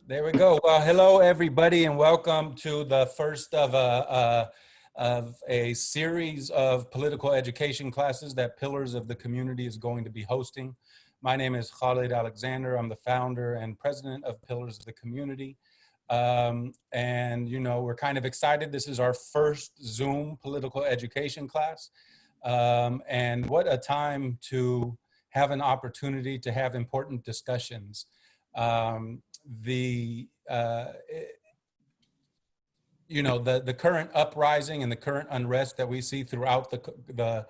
There we go. Well, hello everybody, and welcome to the first of a series of political education classes that Pillars of the Community is going to be hosting. My name is Khalid Alexander. I'm the founder and president of Pillars of the Community. And we're kind of excited. This is our first Zoom political education class. And what a time to have an opportunity to have important discussions. The current uprising and the current unrest that we see throughout throughout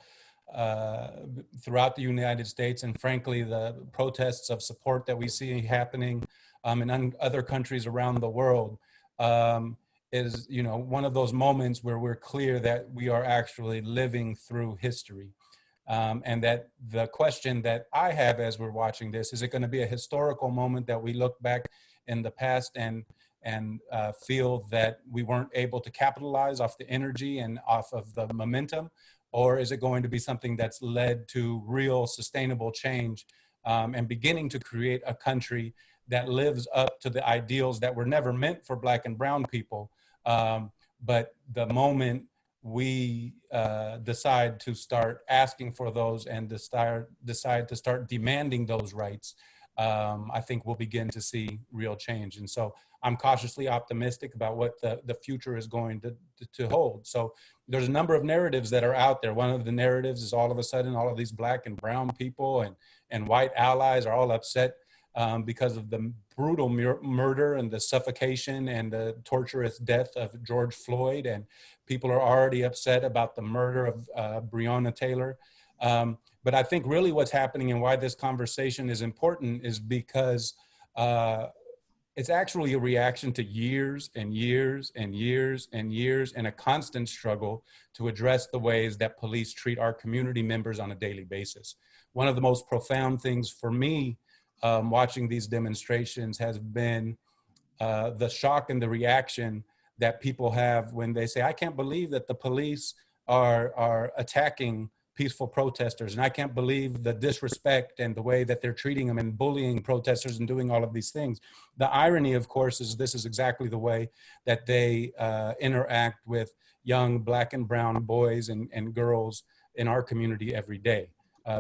the United States, and frankly the protests of support that we see happening in other countries around the world, is one of those moments where we're clear that we are actually living through history. And that the question that I have as we're watching this, is it going to be a historical moment that we look back in the past and feel that we weren't able to capitalize off the energy and off of the momentum? Or is it going to be something that's led to real sustainable change and beginning to create a country that lives up to the ideals that were never meant for Black and brown people? But the moment we decide to start asking for those and decide to start demanding those rights, I think we'll begin to see real change. And so I'm cautiously optimistic about what the future is going to hold. So there's a number of narratives that are out there. One of the narratives is all of a sudden all of these Black and brown people and white allies are all upset because of the brutal murder and the suffocation and the torturous death of George Floyd. And people are already upset about the murder of Breonna Taylor. But I think really what's happening and why this conversation is important is because it's actually a reaction to years and years and years and years and a constant struggle to address the ways that police treat our community members on a daily basis. One of the most profound things for me watching these demonstrations has been the shock and the reaction that people have when they say, I can't believe that the police are attacking peaceful protesters. And I can't believe the disrespect and the way that they're treating them and bullying protesters and doing all of these things. The irony, of course, is this is exactly the way that they interact with young Black and brown boys and girls in our community every day.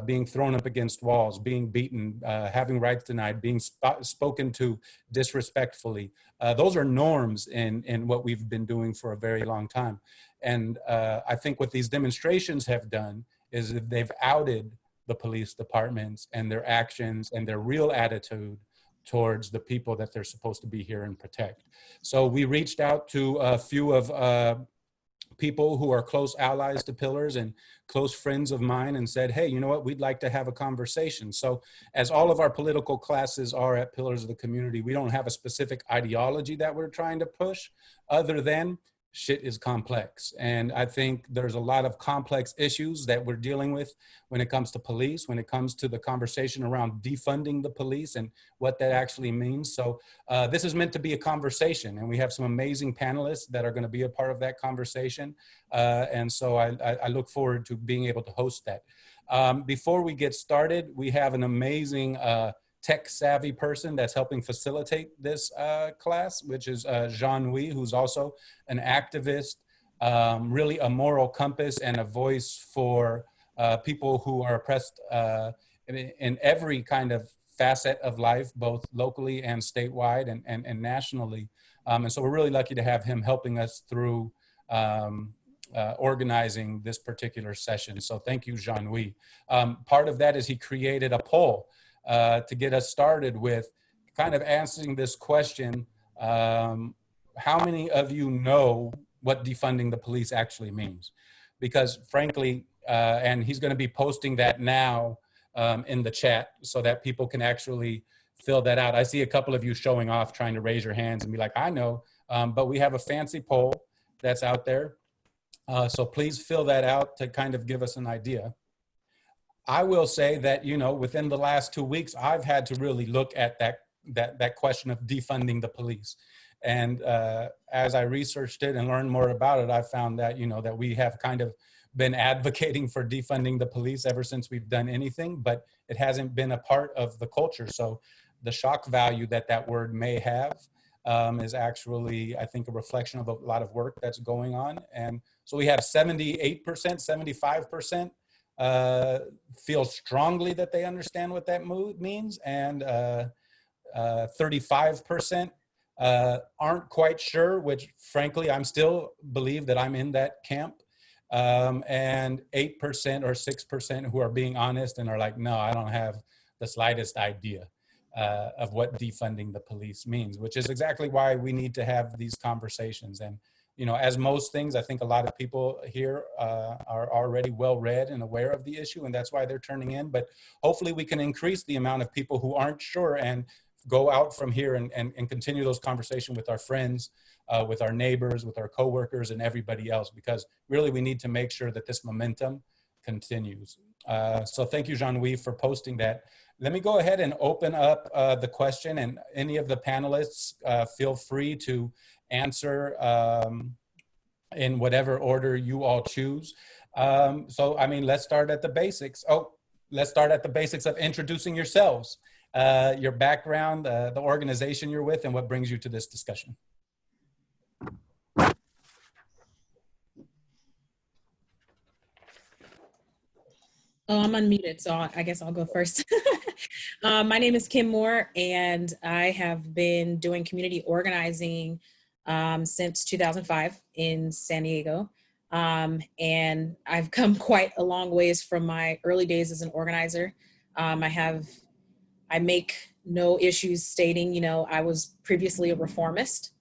Being thrown up against walls, being beaten, having rights denied, being spoken to disrespectfully. Those are norms in what we've been doing for a very long time. And I think what these demonstrations have done is that they've outed the police departments and their actions and their real attitude towards the people that they're supposed to be here and protect. So we reached out to a few of people who are close allies to Pillars and close friends of mine and said, hey, you know what, we'd like to have a conversation. So as all of our political classes are at Pillars of the Community, we don't have a specific ideology that we're trying to push other than shit is complex. And I think there's a lot of complex issues that we're dealing with when it comes to police, when it comes to the conversation around defunding the police and what that actually means. So this is meant to be a conversation, and we have some amazing panelists that are going to be a part of that conversation. And so I look forward to being able to host that. Before we get started, we have an amazing tech savvy person that's helping facilitate this class, which is Jean-Louis, who's also an activist, really a moral compass and a voice for people who are oppressed in every kind of facet of life, both locally and statewide and nationally. And so we're really lucky to have him helping us through organizing this particular session. So thank you, Jean-Louis. Part of that is he created a poll to get us started with kind of answering this question. How many of you know what defunding the police actually means? Because frankly, and he's going to be posting that now in the chat so that people can actually fill that out. I see a couple of you showing off, trying to raise your hands and be like, I know, but we have a fancy poll that's out there. So please fill that out to kind of give us an idea. I will say that, you know, within the last 2 weeks, I've had to really look at that question of defunding the police. And as I researched it and learned more about it, I found that, you know, that we have kind of been advocating for defunding the police ever since we've done anything, but it hasn't been a part of the culture. So the shock value that that word may have is actually, I think, a reflection of a lot of work that's going on. And so we have 78%, 75% feel strongly that they understand what that means, and 35% aren't quite sure, which frankly, I'm still believe that I'm in that camp. And 8% or 6% who are being honest and are like, no, I don't have the slightest idea of what defunding the police means, which is exactly why we need to have these conversations. And, you know, as most things, I think a lot of people here are already well read and aware of the issue, and that's why they're turning in. But hopefully we can increase the amount of people who aren't sure and go out from here and continue those conversations with our friends, with our neighbors, with our coworkers, and everybody else, because really we need to make sure that this momentum continues. So thank you, Jean-Louis, for posting that. Let me go ahead and open up the question, and any of the panelists feel free to answer in whatever order you all choose. So, I mean, let's start at the basics. Let's start at the basics of introducing yourselves, your background, the organization you're with, and what brings you to this discussion. Oh, I'm unmuted, so I guess I'll go first. My name is Kim Moore, and I have been doing community organizing since 2005 in San Diego. And I've come quite a long ways from my early days as an organizer. I make no issues stating, you know, I was previously a reformist.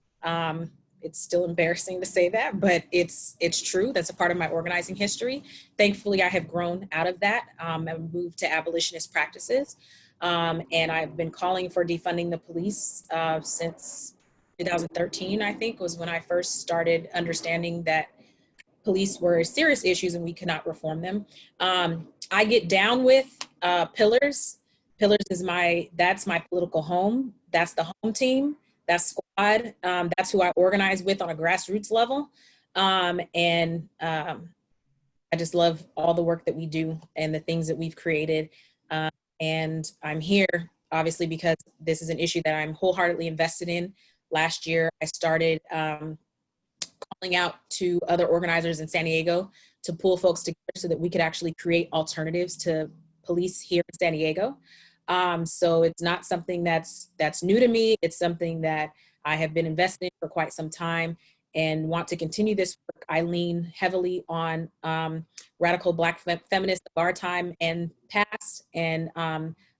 It's still embarrassing to say that, but it's true. That's a part of my organizing history. Thankfully, I have grown out of that and moved to abolitionist practices. And I've been calling for defunding the police since 2013, I think, was when I first started understanding that police were serious issues and we could not reform them. I get down with Pillars. Pillars is that's my political home. That's the home team. That's squad. That's who I organize with on a grassroots level. And I just love all the work that we do and the things that we've created. And I'm here, obviously, because this is an issue that I'm wholeheartedly invested in. Last year, I started calling out to other organizers in San Diego to pull folks together so that we could actually create alternatives to police here in San Diego. So it's not something that's new to me. It's something that I have been invested in for quite some time and want to continue this work. I lean heavily on radical Black feminists of our time and past, and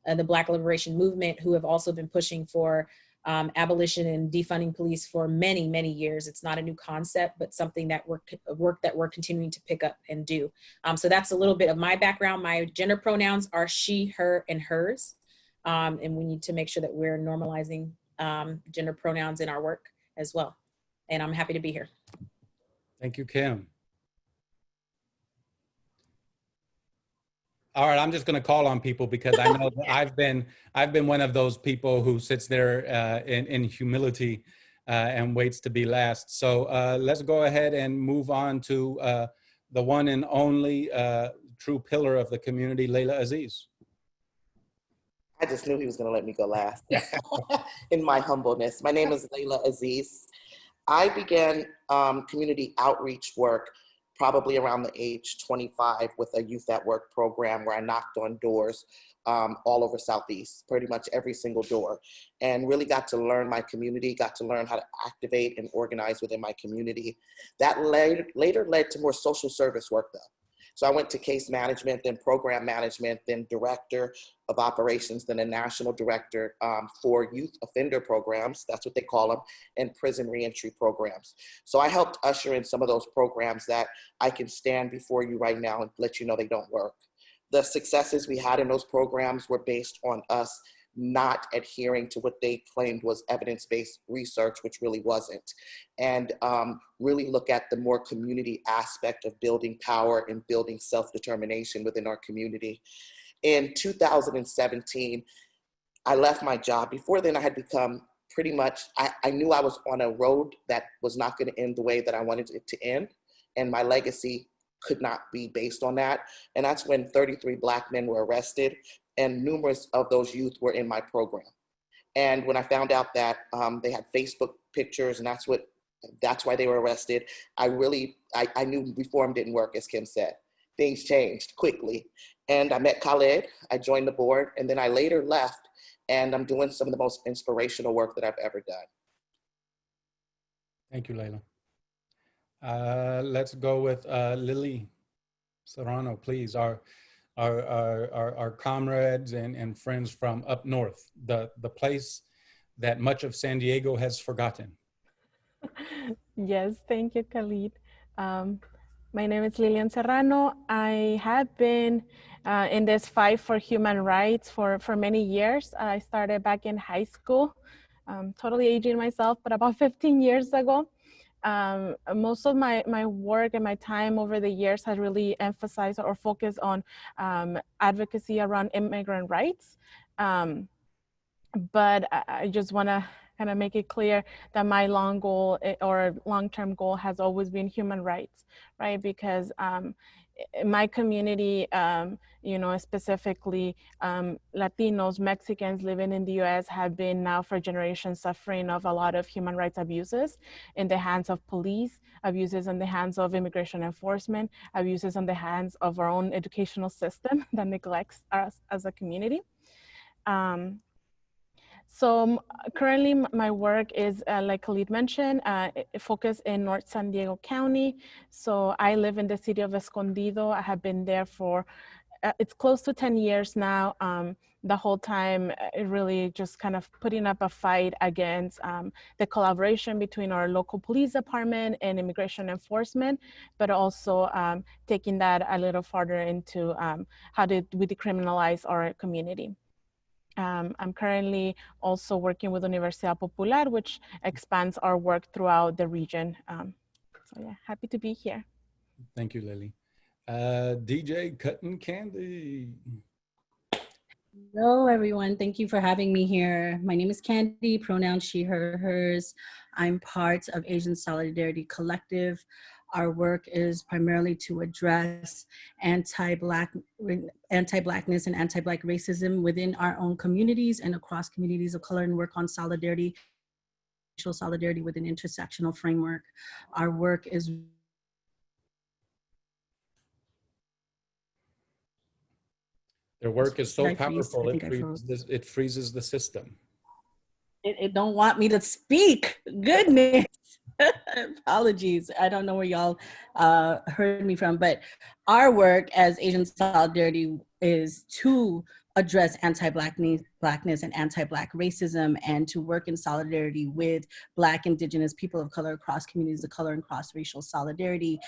the Black liberation movement, who have also been pushing for abolition and defunding police for many, many years. It's not a new concept, but something that work that we're continuing to pick up and do. So that's a little bit of my background. My gender pronouns are she, her, and hers. And we need to make sure that we're normalizing gender pronouns in our work as well. And I'm happy to be here. Thank you, Kim. All right, I'm just going to call on people because I know that I've been one of those people who sits there in humility and waits to be last. So let's go ahead and move on to the one and only true pillar of the community, Laila Aziz. I just knew he was going to let me go last. In my humbleness. My name is Laila Aziz. I began community outreach work probably around the age 25 with a Youth at Work program where I knocked on doors all over Southeast, pretty much every single door, and really got to learn my community, got to learn how to activate and organize within my community. That later led to more social service work though. So I went to case management, then program management, then director of operations, then a national director for youth offender programs, that's what they call them, and prison reentry programs. So I helped usher in some of those programs that I can stand before you right now and let you know they don't work. The successes we had in those programs were based on us not adhering to what they claimed was evidence-based research, which really wasn't, and really look at the more community aspect of building power and building self-determination within our community. In 2017, I left my job. Before then, I had become pretty much, I knew I was on a road that was not going to end the way that I wanted it to end, and my legacy could not be based on that. And that's when 33 Black men were arrested, and numerous of those youth were in my program. And when I found out that they had Facebook pictures and that's why they were arrested, I knew reform didn't work, as Kim said. Things changed quickly. And I met Khaled, I joined the board, and then I later left, and I'm doing some of the most inspirational work that I've ever done. Thank you, Laila. Let's go with Lili Serrano, please. Our comrades and friends from up north, the place that much of San Diego has forgotten. Yes, thank you, Khalid. My name is Lilian Serrano. I have been in this fight for human rights for many years. I started back in high school, totally aging myself, but about 15 years ago. Most of my work and my time over the years has really emphasized or focused on advocacy around immigrant rights. But I just want to kind of make it clear that my long goal or long-term goal has always been human rights, right? Because in my community, you know, specifically Latinos, Mexicans living in the US have been now for generations suffering of a lot of human rights abuses in the hands of police, abuses in the hands of immigration enforcement, abuses in the hands of our own educational system that neglects us as a community. So currently my work is, like Khalid mentioned, focused in North San Diego County. So I live in the city of Escondido. I have been there for, it's close to 10 years now. The whole time, it really just kind of putting up a fight against the collaboration between our local police department and immigration enforcement, but also taking that a little farther into how we decriminalize our community. I'm currently also working with Universidad Popular, which expands our work throughout the region. So yeah, happy to be here. Thank you, Lili. DJ Kuttin Kandi. Hello, everyone. Thank you for having me here. My name is Kandi, pronouns she, her, hers. I'm part of Asian Solidarity Collective. Our work is primarily to address anti-Blackness and anti-Black racism within our own communities and across communities of color, and work on solidarity, racial solidarity with an intersectional framework. Our work is Their work is so powerful, it freezes the system. It don't want me to speak. Goodness. Apologies. I don't know where y'all heard me from, but our work as Asian Solidarity is to address anti-Blackness and anti-Black racism, and to work in solidarity with Black, Indigenous, people of color across communities of color and cross-racial solidarity,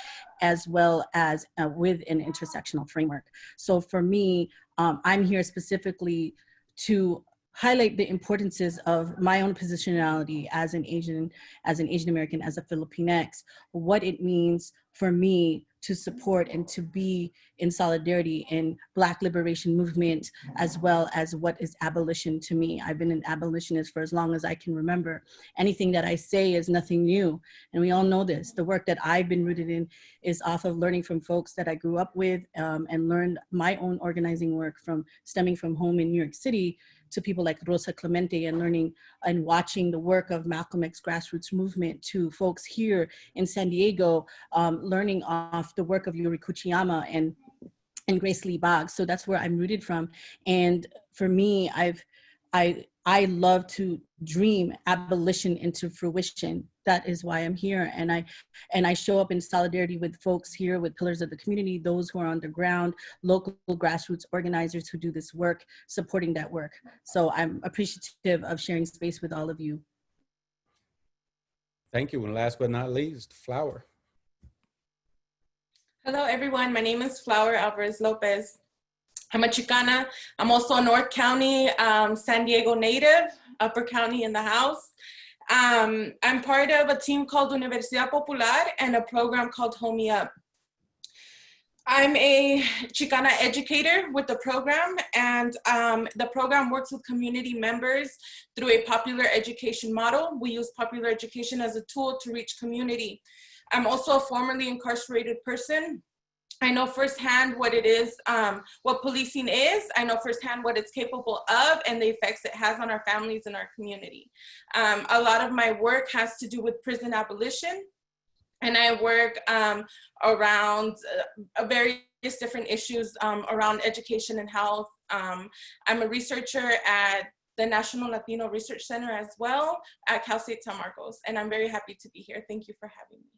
as well as with an intersectional framework. So for me, I'm here specifically to highlight the importances of my own positionality as an Asian American, as a Filipinx, what it means for me to support and to be in solidarity in Black liberation movement, as well as what is abolition to me. I've been an abolitionist for as long as I can remember. Anything that I say is nothing new, and we all know this. The work that I've been rooted in is off of learning from folks that I grew up with, and learned my own organizing work from stemming from home in New York City to people like Rosa Clemente, and learning and watching the work of Malcolm X grassroots movement, to folks here in San Diego, learning off the work of Yuri Kuchiyama and Grace Lee Boggs. So that's where I'm rooted from. And for me, I love to dream abolition into fruition. That is why I'm here. And I show up in solidarity with folks here, with pillars of the community, those who are on the ground, local grassroots organizers who do this work, supporting that work. So I'm appreciative of sharing space with all of you. Thank you. And last but not least, Flower. Hello, everyone. My name is Flower Alvarez-Lopez. I'm a Chicana. I'm also a North County, San Diego native, Upper County in the house. I'm part of a team called Universidad Popular and a program called Homie Up. I'm a Chicana educator with the program, and the program works with community members through a popular education model. We use popular education as a tool to reach community. I'm also a formerly incarcerated person. I know firsthand what it is, what policing is. I know firsthand what it's capable of and the effects it has on our families and our community. A lot of my work has to do with prison abolition, and I work around various different issues around education and health. I'm a researcher at the National Latino Research Center as well at Cal State San Marcos, and I'm very happy to be here. Thank you for having me.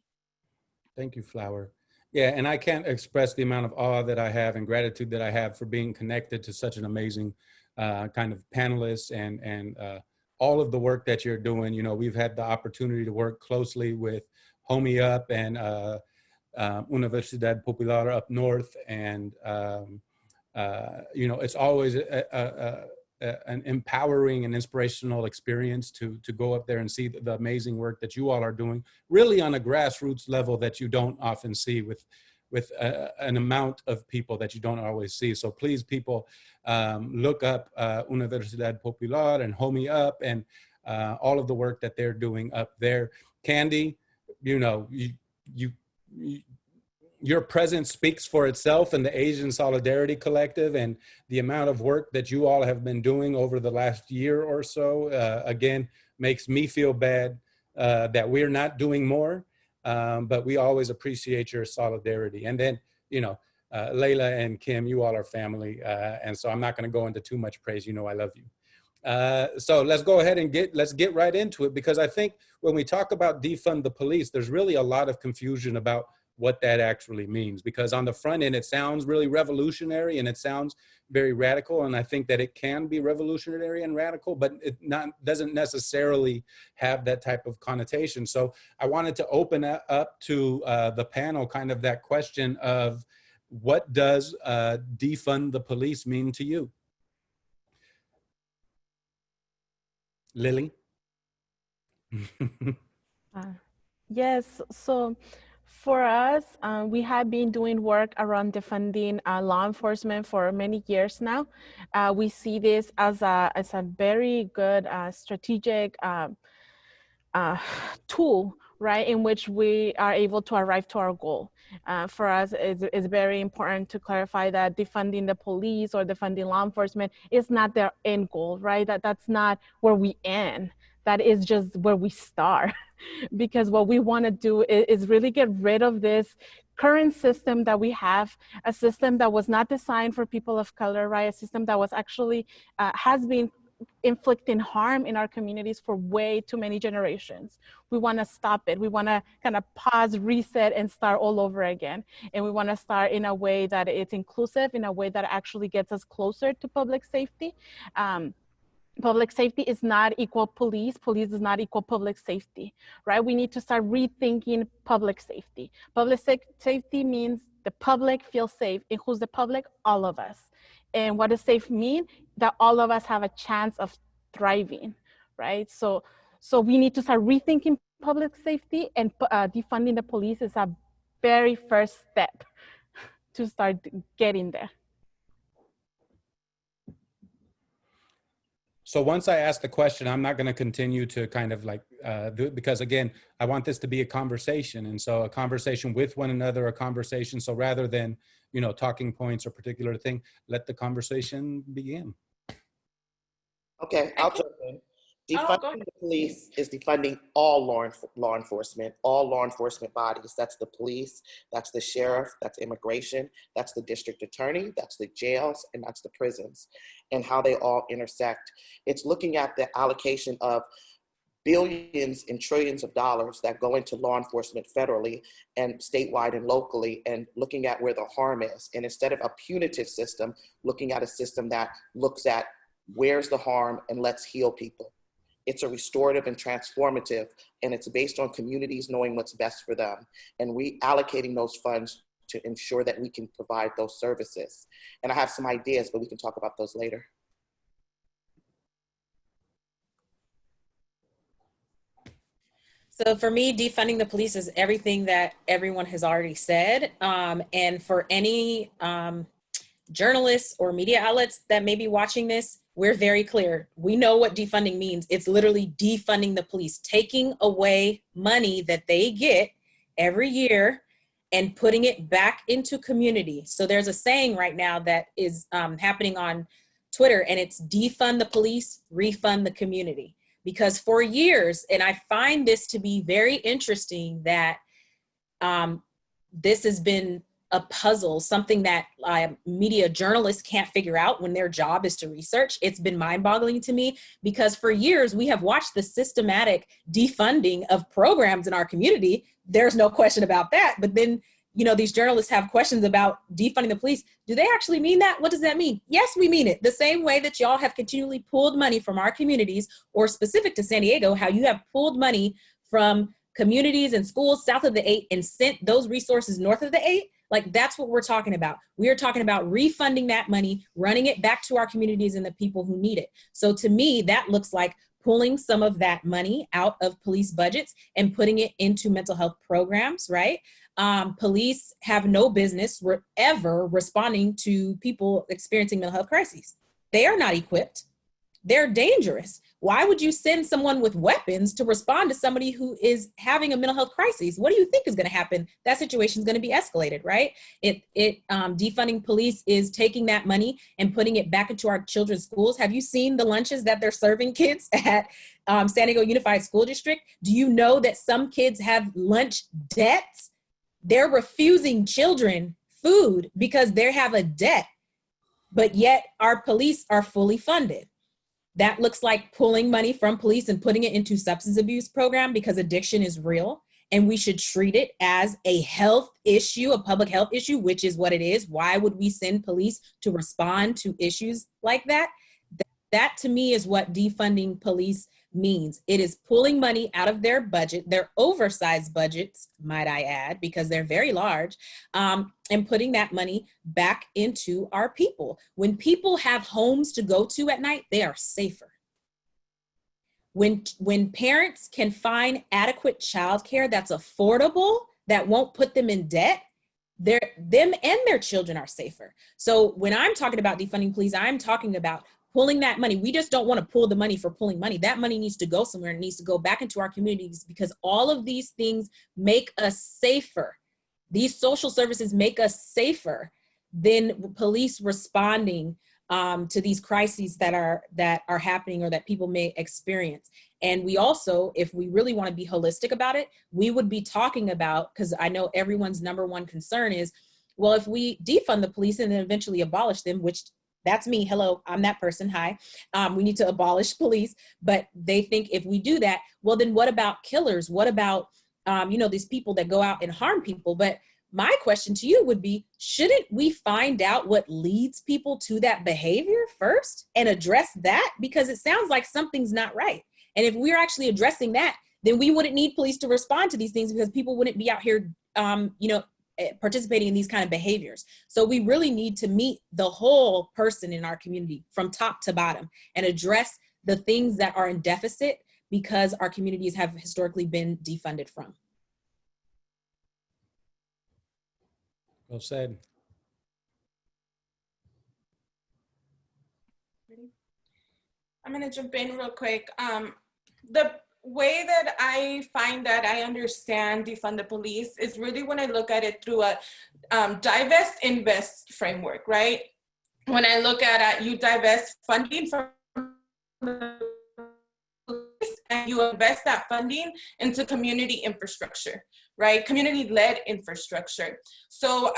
Thank you, Flower. Yeah, and I can't express the amount of awe that I have and gratitude that I have for being connected to such an amazing kind of panelists and all of the work that you're doing. You know, we've had the opportunity to work closely with Homie Up and Universidad Popular up north, and you know, it's always an empowering and inspirational experience to go up there and see the amazing work that you all are doing, really on a grassroots level that you don't often see with an amount of people that you don't always see. So please, people, look up Universidad Popular and Homie Up and all of the work that they're doing up there. Kandi, you know, your presence speaks for itself and the Asian Solidarity Collective, and the amount of work that you all have been doing over the last year or so, again, makes me feel bad that we're not doing more, but we always appreciate your solidarity. And then, you know, Laila and Kim, you all are family, and so I'm not gonna go into too much praise, you know I love you. So let's go ahead and let's get right into it, because I think when we talk about defund the police, there's really a lot of confusion about what that actually means, because on the front end, it sounds really revolutionary and it sounds very radical. And I think that it can be revolutionary and radical, but it doesn't necessarily have that type of connotation. So I wanted to open up to the panel kind of that question of, what does defund the police mean to you? Lili? Yes, so for us, we have been doing work around defunding law enforcement for many years now. We see this as a very good strategic tool, right, in which we are able to arrive to our goal. For us, it's very important to clarify that defunding the police or defunding law enforcement is not their end goal, right? That's not where we end. That is just where we start. Because what we want to do is really get rid of this current system that we have, a system that was not designed for people of color, right? A system that was actually, has been inflicting harm in our communities for way too many generations. We want to stop it. We want to kind of pause, reset, and start all over again. And we want to start in a way that it's inclusive, in a way that actually gets us closer to public safety. Public safety is not equal police. Police is not equal public safety, right? We need to start rethinking public safety. Public safety means the public feels safe. And who's the public? All of us. And what does safe mean? That all of us have a chance of thriving, right? So we need to start rethinking public safety, and defunding the police is a very first step to start getting there. So once I ask the question, I'm not going to continue to kind of like, because again, I want this to be a conversation. And so a conversation with one another, a conversation. So rather than, you know, talking points or particular thing, let the conversation begin. Okay, I'll jump in. Defunding the police is defunding all law enforcement, all law enforcement bodies. That's the police, that's the sheriff, that's immigration, that's the district attorney, that's the jails, and that's the prisons, and how they all intersect. It's looking at the allocation of billions and trillions of dollars that go into law enforcement federally and statewide and locally, and looking at where the harm is. And instead of a punitive system, looking at a system that looks at where's the harm and let's heal people. It's a restorative and transformative, and it's based on communities knowing what's best for them and reallocating those funds to ensure that we can provide those services. And I have some ideas, but we can talk about those later. So for me, defunding the police is everything that everyone has already said. And for any journalists or media outlets that may be watching this, we're very clear. We know what defunding means. It's literally defunding the police, taking away money that they get every year and putting it back into community. So there's a saying right now that is happening on Twitter, and it's defund the police, refund the community. Because for years, and I find this to be very interesting, that this has been a puzzle, something that media journalists can't figure out when their job is to research. It's been mind-boggling to me, because for years we have watched the systematic defunding of programs in our community. There's no question about that. But then, you know, these journalists have questions about defunding the police. Do they actually mean that? What does that mean? Yes, we mean it. The same way that y'all have continually pulled money from our communities, or specific to San Diego, how you have pulled money from communities and schools south of the 8 and sent those resources north of the 8. Like, that's what we're talking about. We are talking about refunding that money, running it back to our communities and the people who need it. So to me, that looks like pulling some of that money out of police budgets and putting it into mental health programs, right? Police have no business ever responding to people experiencing mental health crises. They are not equipped. They're dangerous. Why would you send someone with weapons to respond to somebody who is having a mental health crisis? What do you think is going to happen? That situation is going to be escalated, right? Defunding police is taking that money and putting it back into our children's schools. Have you seen the lunches that they're serving kids at San Diego Unified School District? Do you know that some kids have lunch debts? They're refusing children food because they have a debt, but yet our police are fully funded. That looks like pulling money from police and putting it into substance abuse program, because addiction is real and we should treat it as a health issue, a public health issue, which is what it is. Why would we send police to respond to issues like that? That to me is what defunding police means. It is pulling money out of their budget, their oversized budgets, might I add, because they're very large, and putting that money back into our people. When people have homes to go to at night, they are safer. When parents can find adequate childcare that's affordable, that won't put them in debt, them and their children are safer. So when I'm talking about defunding police, I'm talking about pulling that money. We just don't want to pull the money for pulling money. That money needs to go somewhere. It needs to go back into our communities, because all of these things make us safer. These social services make us safer than police responding to these crises that are happening or that people may experience. And we also, if we really want to be holistic about it, we would be talking about, because I know everyone's number one concern is, well, if we defund the police and then eventually abolish them, which that's me. Hello, I'm that person. Hi. We need to abolish police. But they think if we do that, well, then what about killers? What about, these people that go out and harm people? But my question to you would be, shouldn't we find out what leads people to that behavior first and address that? Because it sounds like something's not right. And if we're actually addressing that, then we wouldn't need police to respond to these things, because people wouldn't be out here, participating in these kind of behaviors. So we really need to meet the whole person in our community from top to bottom and address the things that are in deficit, because our communities have historically been defunded from. Well said. I'm gonna jump in real quick. The way that I find that I understand defund the police is really when I look at it through a divest invest framework, right? When I look at you divest funding from the police and you invest that funding into community infrastructure, right? Community-led infrastructure. So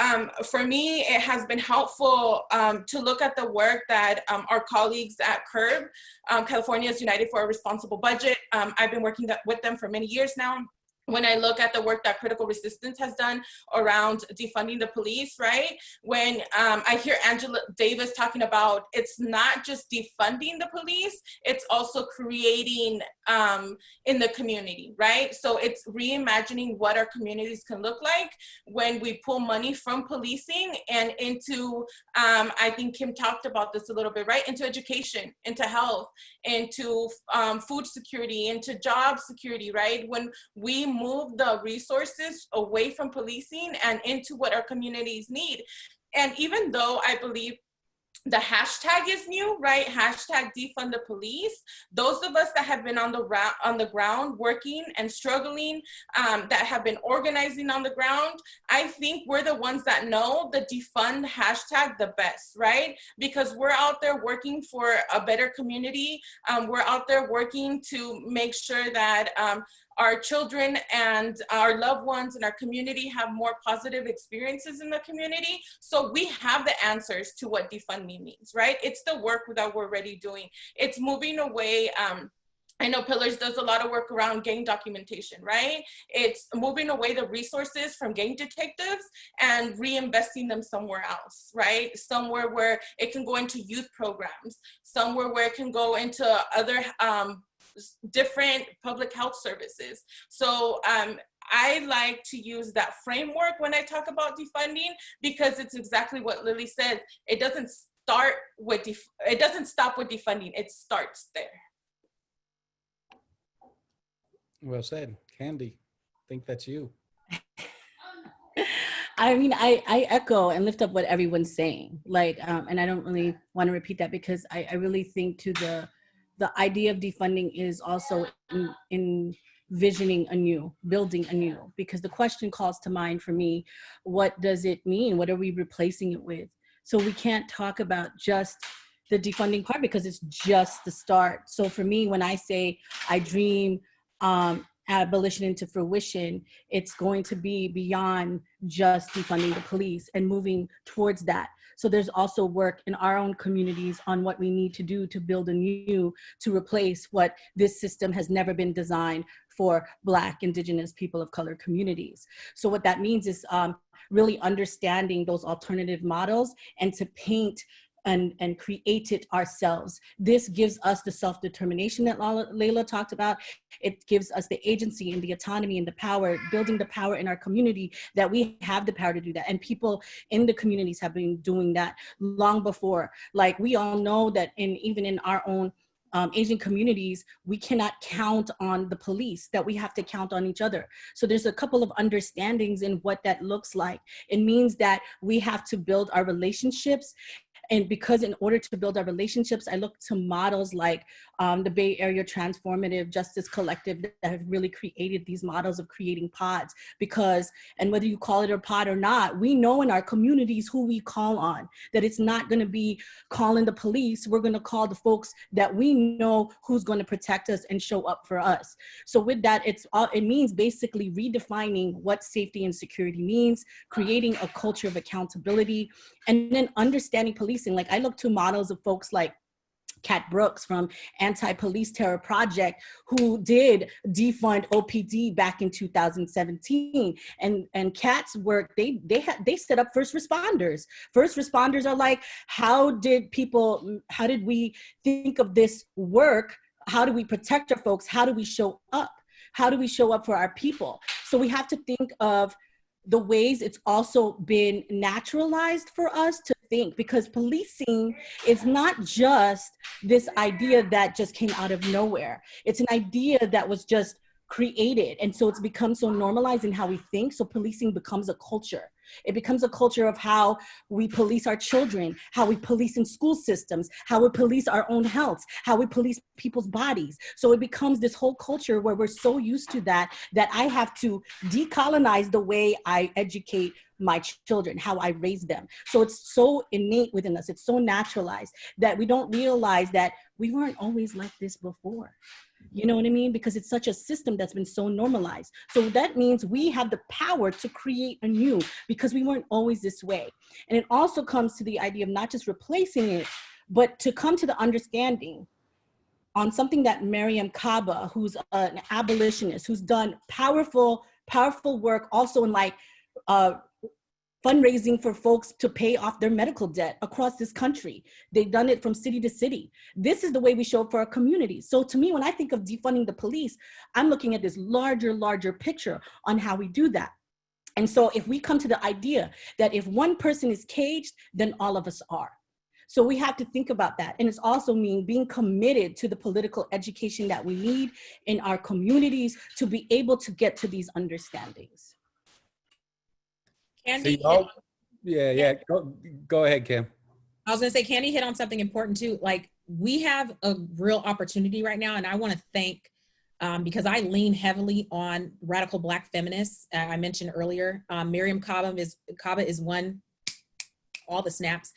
for me, it has been helpful to look at the work that our colleagues at CURB, California's United for a Responsible Budget, I've been working with them for many years now. When I look at the work that Critical Resistance has done around defunding the police, right? When I hear Angela Davis talking about, it's not just defunding the police, it's also creating in the community, right? So it's reimagining what our communities can look like when we pull money from policing and into, I think Kim talked about this a little bit, right? Into education, into health, into food security, into job security, right? When we move the resources away from policing and into what our communities need. And even though I believe the hashtag is new, right? Hashtag defund the police. Those of us that have been on the ground working and struggling, that have been organizing on the ground, I think we're the ones that know the defund hashtag the best, right? Because we're out there working for a better community. We're out there working to make sure that our children and our loved ones in our community have more positive experiences in the community. So we have the answers to what defund me means, right? It's the work that we're already doing. It's moving away. I know Pillars does a lot of work around gang documentation, right? It's moving away the resources from gang detectives and reinvesting them somewhere else, right? Somewhere where it can go into youth programs, somewhere where it can go into other different public health services. So I like to use that framework when I talk about defunding, because it's exactly what Lili said. It doesn't start with it doesn't stop with defunding. It starts there. Well said. Kandi, I think that's you. I mean, I echo and lift up what everyone's saying. Like, and I don't really want to repeat that, because I really think to the idea of defunding is also envisioning anew, building anew, because the question calls to mind for me, what does it mean? What are we replacing it with? So we can't talk about just the defunding part, because it's just the start. So for me, when I say I dream abolition into fruition, it's going to be beyond just defunding the police and moving towards that. So there's also work in our own communities on what we need to do to build anew, to replace what this system has never been designed for Black, Indigenous, people of color communities. So what that means is really understanding those alternative models and to paint and create it ourselves. This gives us the self-determination that Laila talked about. It gives us the agency and the autonomy and the power, building the power in our community, that we have the power to do that. And people in the communities have been doing that long before. Like, we all know that even in our own Asian communities, we cannot count on the police, that we have to count on each other. So there's a couple of understandings in what that looks like. It means that we have to build our relationships. And because in order to build our relationships, I look to models like the Bay Area Transformative Justice Collective that have really created these models of creating pods. Because, and whether you call it a pod or not, we know in our communities who we call on, that it's not gonna be calling the police, we're gonna call the folks that we know who's gonna protect us and show up for us. So with that, it means basically redefining what safety and security means, creating a culture of accountability, and then understanding policing. Like, I look to models of folks like Kat Brooks from Anti-Police Terror Project, who did defund OPD back in 2017. And Kat's work, they set up first responders. First responders are like, how did we think of this work? How do we protect our folks? How do we show up? How do we show up for our people? So we have to think of the ways it's also been naturalized for us to think, because policing is not just this idea that just came out of nowhere. It's an idea that was just created. And so it's become so normalized in how we think. So policing becomes a culture. It becomes a culture of how we police our children, how we police in school systems, how we police our own health, how we police people's bodies. So it becomes this whole culture where we're so used to that I have to decolonize the way I educate my children, how I raise them. So it's so innate within us. It's so naturalized that we don't realize that we weren't always like this before. You know what I mean? Because it's such a system that's been so normalized. So that means we have the power to create anew, because we weren't always this way. And it also comes to the idea of not just replacing it, but to come to the understanding on something that Mariam Kaba, who's an abolitionist, who's done powerful work also in like fundraising for folks to pay off their medical debt across this country. They've done it from city to city. This is the way we show up for our communities. So to me, when I think of defunding the police, I'm looking at this larger picture on how we do that. And so if we come to the idea that if one person is caged, then all of us are. So we have to think about that. And it's also mean being committed to the political education that we need in our communities to be able to get to these understandings. Kandi, yeah. Go ahead, Kim. I was gonna say, Kandi hit on something important too. Like, we have a real opportunity right now, and I want to thank, because I lean heavily on radical Black feminists. I mentioned earlier, Miriam Kaba is one, all the snaps.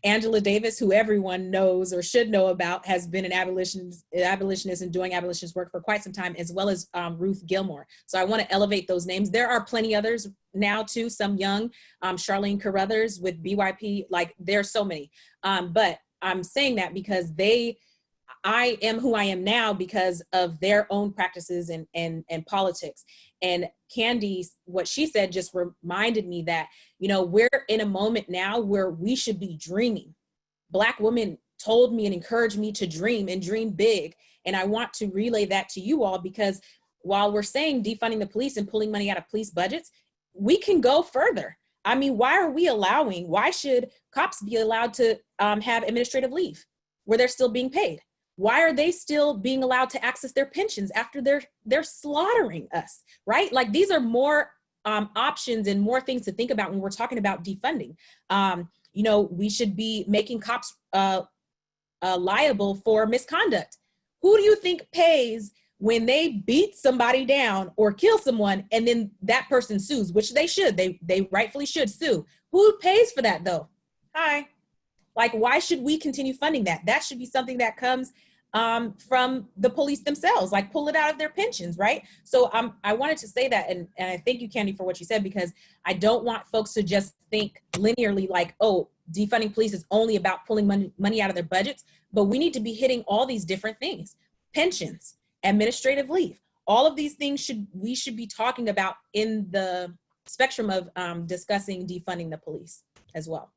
Angela Davis, who everyone knows or should know about, has been an abolitionist and doing abolitionist work for quite some time, as well as Ruth Gilmore. So I want to elevate those names. There are plenty others now too, some young, Charlene Carruthers with BYP, like there's so many. But I'm saying that because I am who I am now because of their own practices and politics. And Kandi, what she said just reminded me that, you know, we're in a moment now where we should be dreaming. Black women told me and encouraged me to dream and dream big. And I want to relay that to you all, because while we're saying defunding the police and pulling money out of police budgets, we can go further. I mean, why should cops be allowed to have administrative leave where they're still being paid? Why are they still being allowed to access their pensions after they're slaughtering us, right? Like, these are more options and more things to think about when we're talking about defunding. You know, we should be making cops liable for misconduct. Who do you think pays when they beat somebody down or kill someone and then that person sues, which they should, they rightfully should sue? Who pays for that though? Hi. Like, why should we continue funding that? That should be something that comes from the police themselves, like pull it out of their pensions, right? So I wanted to say that, and I thank you, Kandi, for what you said, because I don't want folks to just think linearly like, oh, defunding police is only about pulling money out of their budgets, but we need to be hitting all these different things. Pensions, administrative leave, all of these things we should be talking about in the spectrum of discussing defunding the police as well.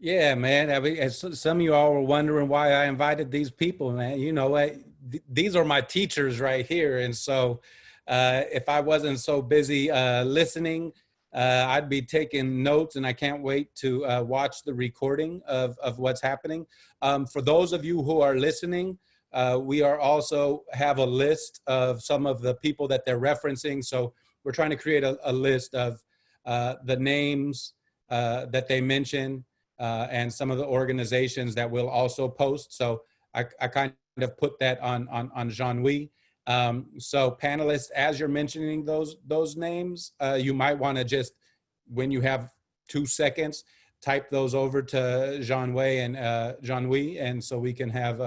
Yeah, man. I mean, as some of you all were wondering why I invited these people, man. You know, these are my teachers right here. And so if I wasn't so busy listening, I'd be taking notes, and I can't wait to watch the recording of what's happening. For those of you who are listening, we are also have a list of some of the people that they're referencing. So we're trying to create a list of the names that they mention, and some of the organizations that we'll also post. So I kind of put that on Jean-Louis. So panelists, as you're mentioning those names, you might want to just, when you have 2 seconds, type those over to Jean-Louis and so we can have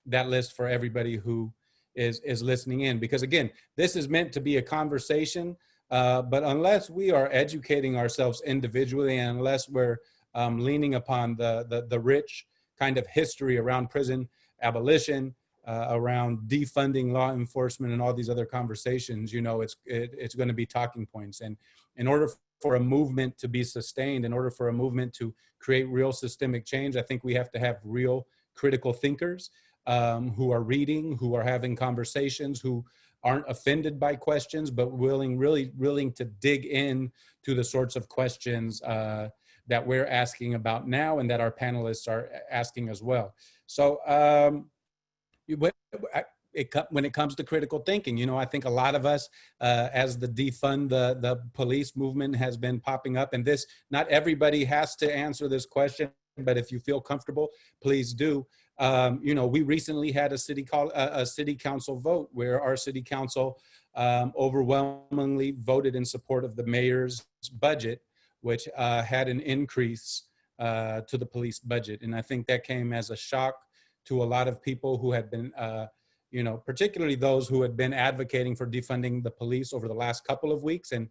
that list for everybody who is listening in. Because again, this is meant to be a conversation, but unless we are educating ourselves individually, and unless we're leaning upon the rich kind of history around prison abolition, around defunding law enforcement and all these other conversations, you know, it's going to be talking points. And in order for a movement to be sustained, in order for a movement to create real systemic change, I think we have to have real critical thinkers who are reading, who are having conversations, who aren't offended by questions, but really willing to dig in to the sorts of questions that we're asking about now and that our panelists are asking as well. So when it comes to critical thinking, you know, I think a lot of us, as the defund the police movement has been popping up, and this, not everybody has to answer this question, but if you feel comfortable, please do. You know, we recently had a city council vote where our city council overwhelmingly voted in support of the mayor's budget, which had an increase to the police budget. And I think that came as a shock to a lot of people who had been, you know, particularly those who had been advocating for defunding the police over the last couple of weeks, and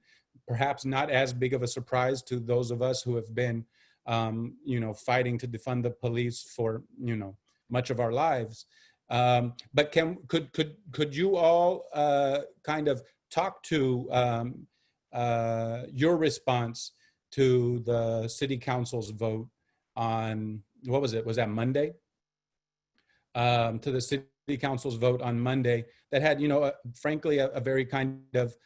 perhaps not as big of a surprise to those of us who have been, you know, fighting to defund the police for, you know, much of our lives. But could you all kind of talk to your response to the city council's vote on, what was it? Was that Monday? To the city council's vote on Monday that had, you know, frankly, a very kind of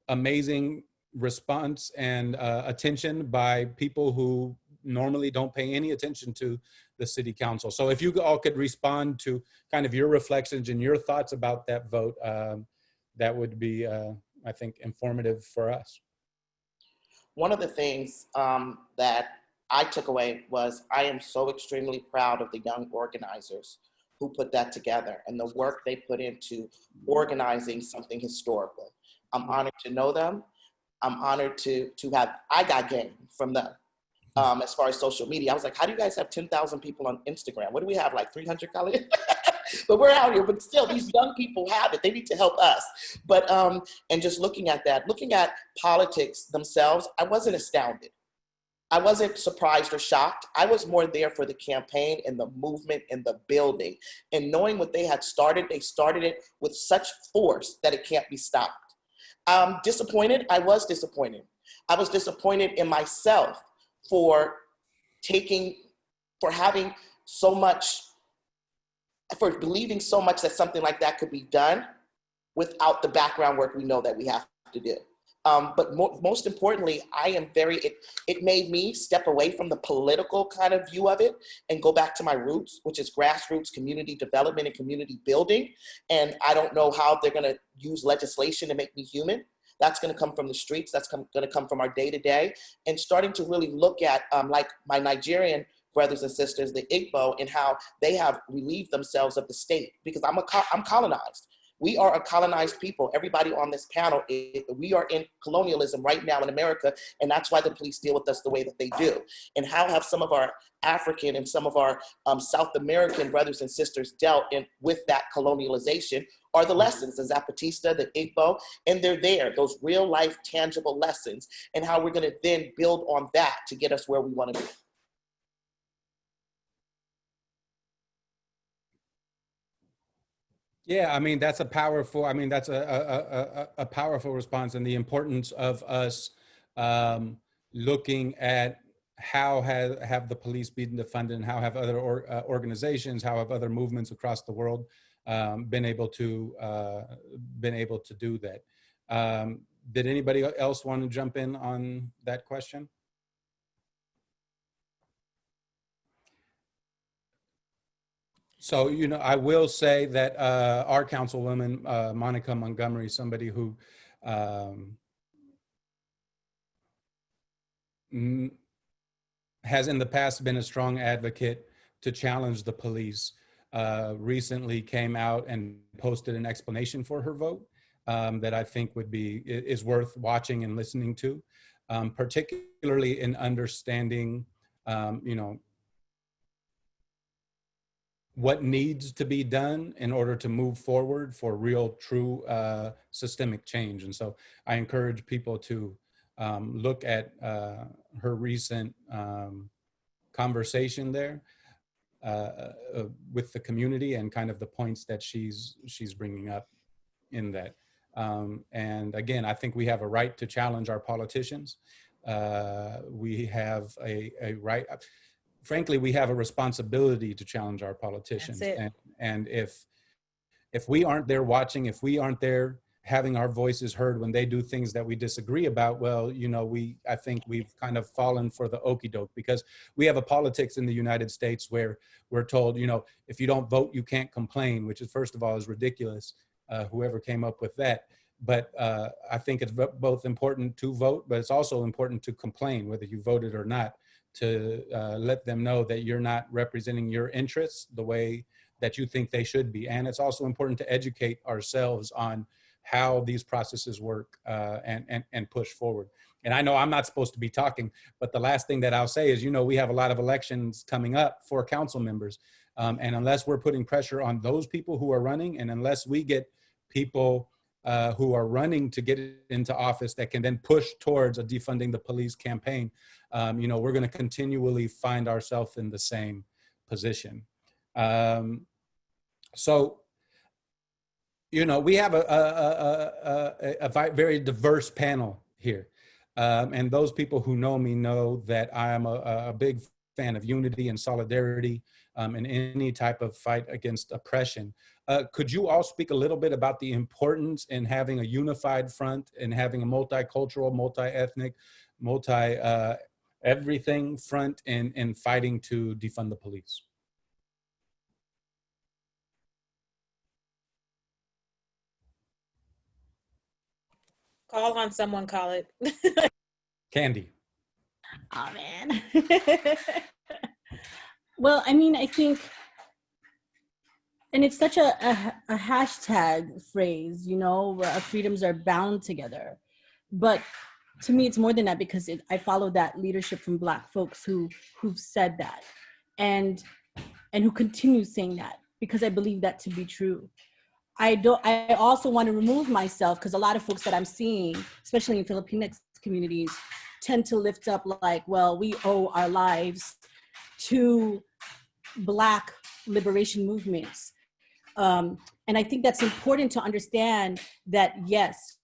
amazing response and attention by people who normally don't pay any attention to the city council. So if you all could respond to kind of your reflections and your thoughts about that vote, that would be, I think, informative for us. one of the things that I took away was I am so extremely proud of the young organizers who put that together and the work they put into organizing something historical. I'm honored to know them. I'm honored to have, I got game from them. As far as social media, I was like, how do you guys have 10,000 people on Instagram? What do we have, like 300 colleagues? But we're out here, but still these young people have it. They need to help us. But, and just looking at that, looking at politics themselves, I wasn't astounded. I wasn't surprised or shocked. I was more there for the campaign and the movement and the building. And knowing what they had started, they started it with such force that it can't be stopped. Disappointed, I was disappointed. I was disappointed in myself for having so much, for believing so much that something like that could be done without the background work we know that we have to do. But most importantly, it made me step away from the political kind of view of it and go back to my roots, which is grassroots community development and community building. And I don't know how they're gonna use legislation to make me human. That's gonna come from the streets. That's gonna come from our day-to-day. And starting to really look at, like my Nigerian brothers and sisters, the Igbo, and how they have relieved themselves of the state, because I'm colonized. We are a colonized people. Everybody on this panel, we are in colonialism right now in America, and that's why the police deal with us the way that they do. And how have some of our African and some of our South American brothers and sisters dealt with that colonialization are the lessons, the Zapatista, the Igbo, and they're there, those real life tangible lessons, and how we're gonna then build on that to get us where we wanna be. Yeah, I mean, that's a powerful, I mean, that's a powerful response, and the importance of us looking at how have the police been defunded, and how have other organizations, how have other movements across the world been able to do that. Did anybody else want to jump in on that question? So, you know, I will say that our councilwoman, Monica Montgomery, somebody who has in the past been a strong advocate to challenge the police, recently came out and posted an explanation for her vote that I think is worth watching and listening to, particularly in understanding, you know, what needs to be done in order to move forward for real, true systemic change. And so I encourage people to look at her recent conversation there with the community and kind of the points that she's bringing up in that. And again, I think we have a right to challenge our politicians. We have a right. Frankly, we have a responsibility to challenge our politicians. And if we aren't there watching, if we aren't there having our voices heard when they do things that we disagree about, well, you know, I think we've kind of fallen for the okie doke, because we have a politics in the United States where we're told, you know, if you don't vote, you can't complain, which is, first of all, is ridiculous, whoever came up with that. But I think it's both important to vote, but it's also important to complain, whether you voted or not, to let them know that you're not representing your interests the way that you think they should be. And it's also important to educate ourselves on how these processes work and push forward. And I know I'm not supposed to be talking, but the last thing that I'll say is, you know, we have a lot of elections coming up for council members. And unless we're putting pressure on those people who are running, and unless we get people who are running to get into office that can then push towards a defunding the police campaign, you know, we're going to continually find ourselves in the same position. So, you know, we have a very diverse panel here. And those people who know me know that I am a big fan of unity and solidarity in any type of fight against oppression. Could you all speak a little bit about the importance in having a unified front and having a multicultural, multi-ethnic, everything front in fighting to defund the police? Call on someone, call it. Kandi. Oh man. Well, I mean, I think, and it's such a hashtag phrase, you know, where our freedoms are bound together. But to me, it's more than that, because I follow that leadership from Black folks who've said that, and who continue saying that, because I believe that to be true. I also want to remove myself, because a lot of folks that I'm seeing, especially in Filipinx communities, tend to lift up like, well, we owe our lives to Black liberation movements. And I think that's important to understand that, yes.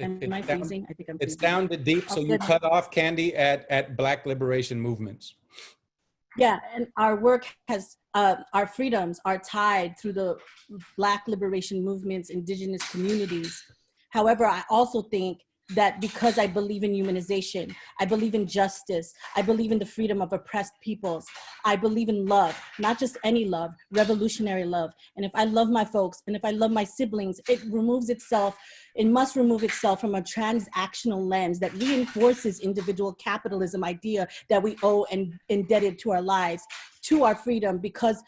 Am I freezing? I think I'm freezing. It sounded deep, so you cut off, Kandi, at Black liberation movements. Yeah, and our work has, our freedoms are tied through the Black liberation movements, indigenous communities. However, I also think that because I believe in humanization, I believe in justice, I believe in the freedom of oppressed peoples, I believe in love, not just any love, revolutionary love. And if I love my folks, and if I love my siblings, it must remove itself from a transactional lens that reinforces individual capitalism idea that we owe and indebted to our lives, to our freedom, because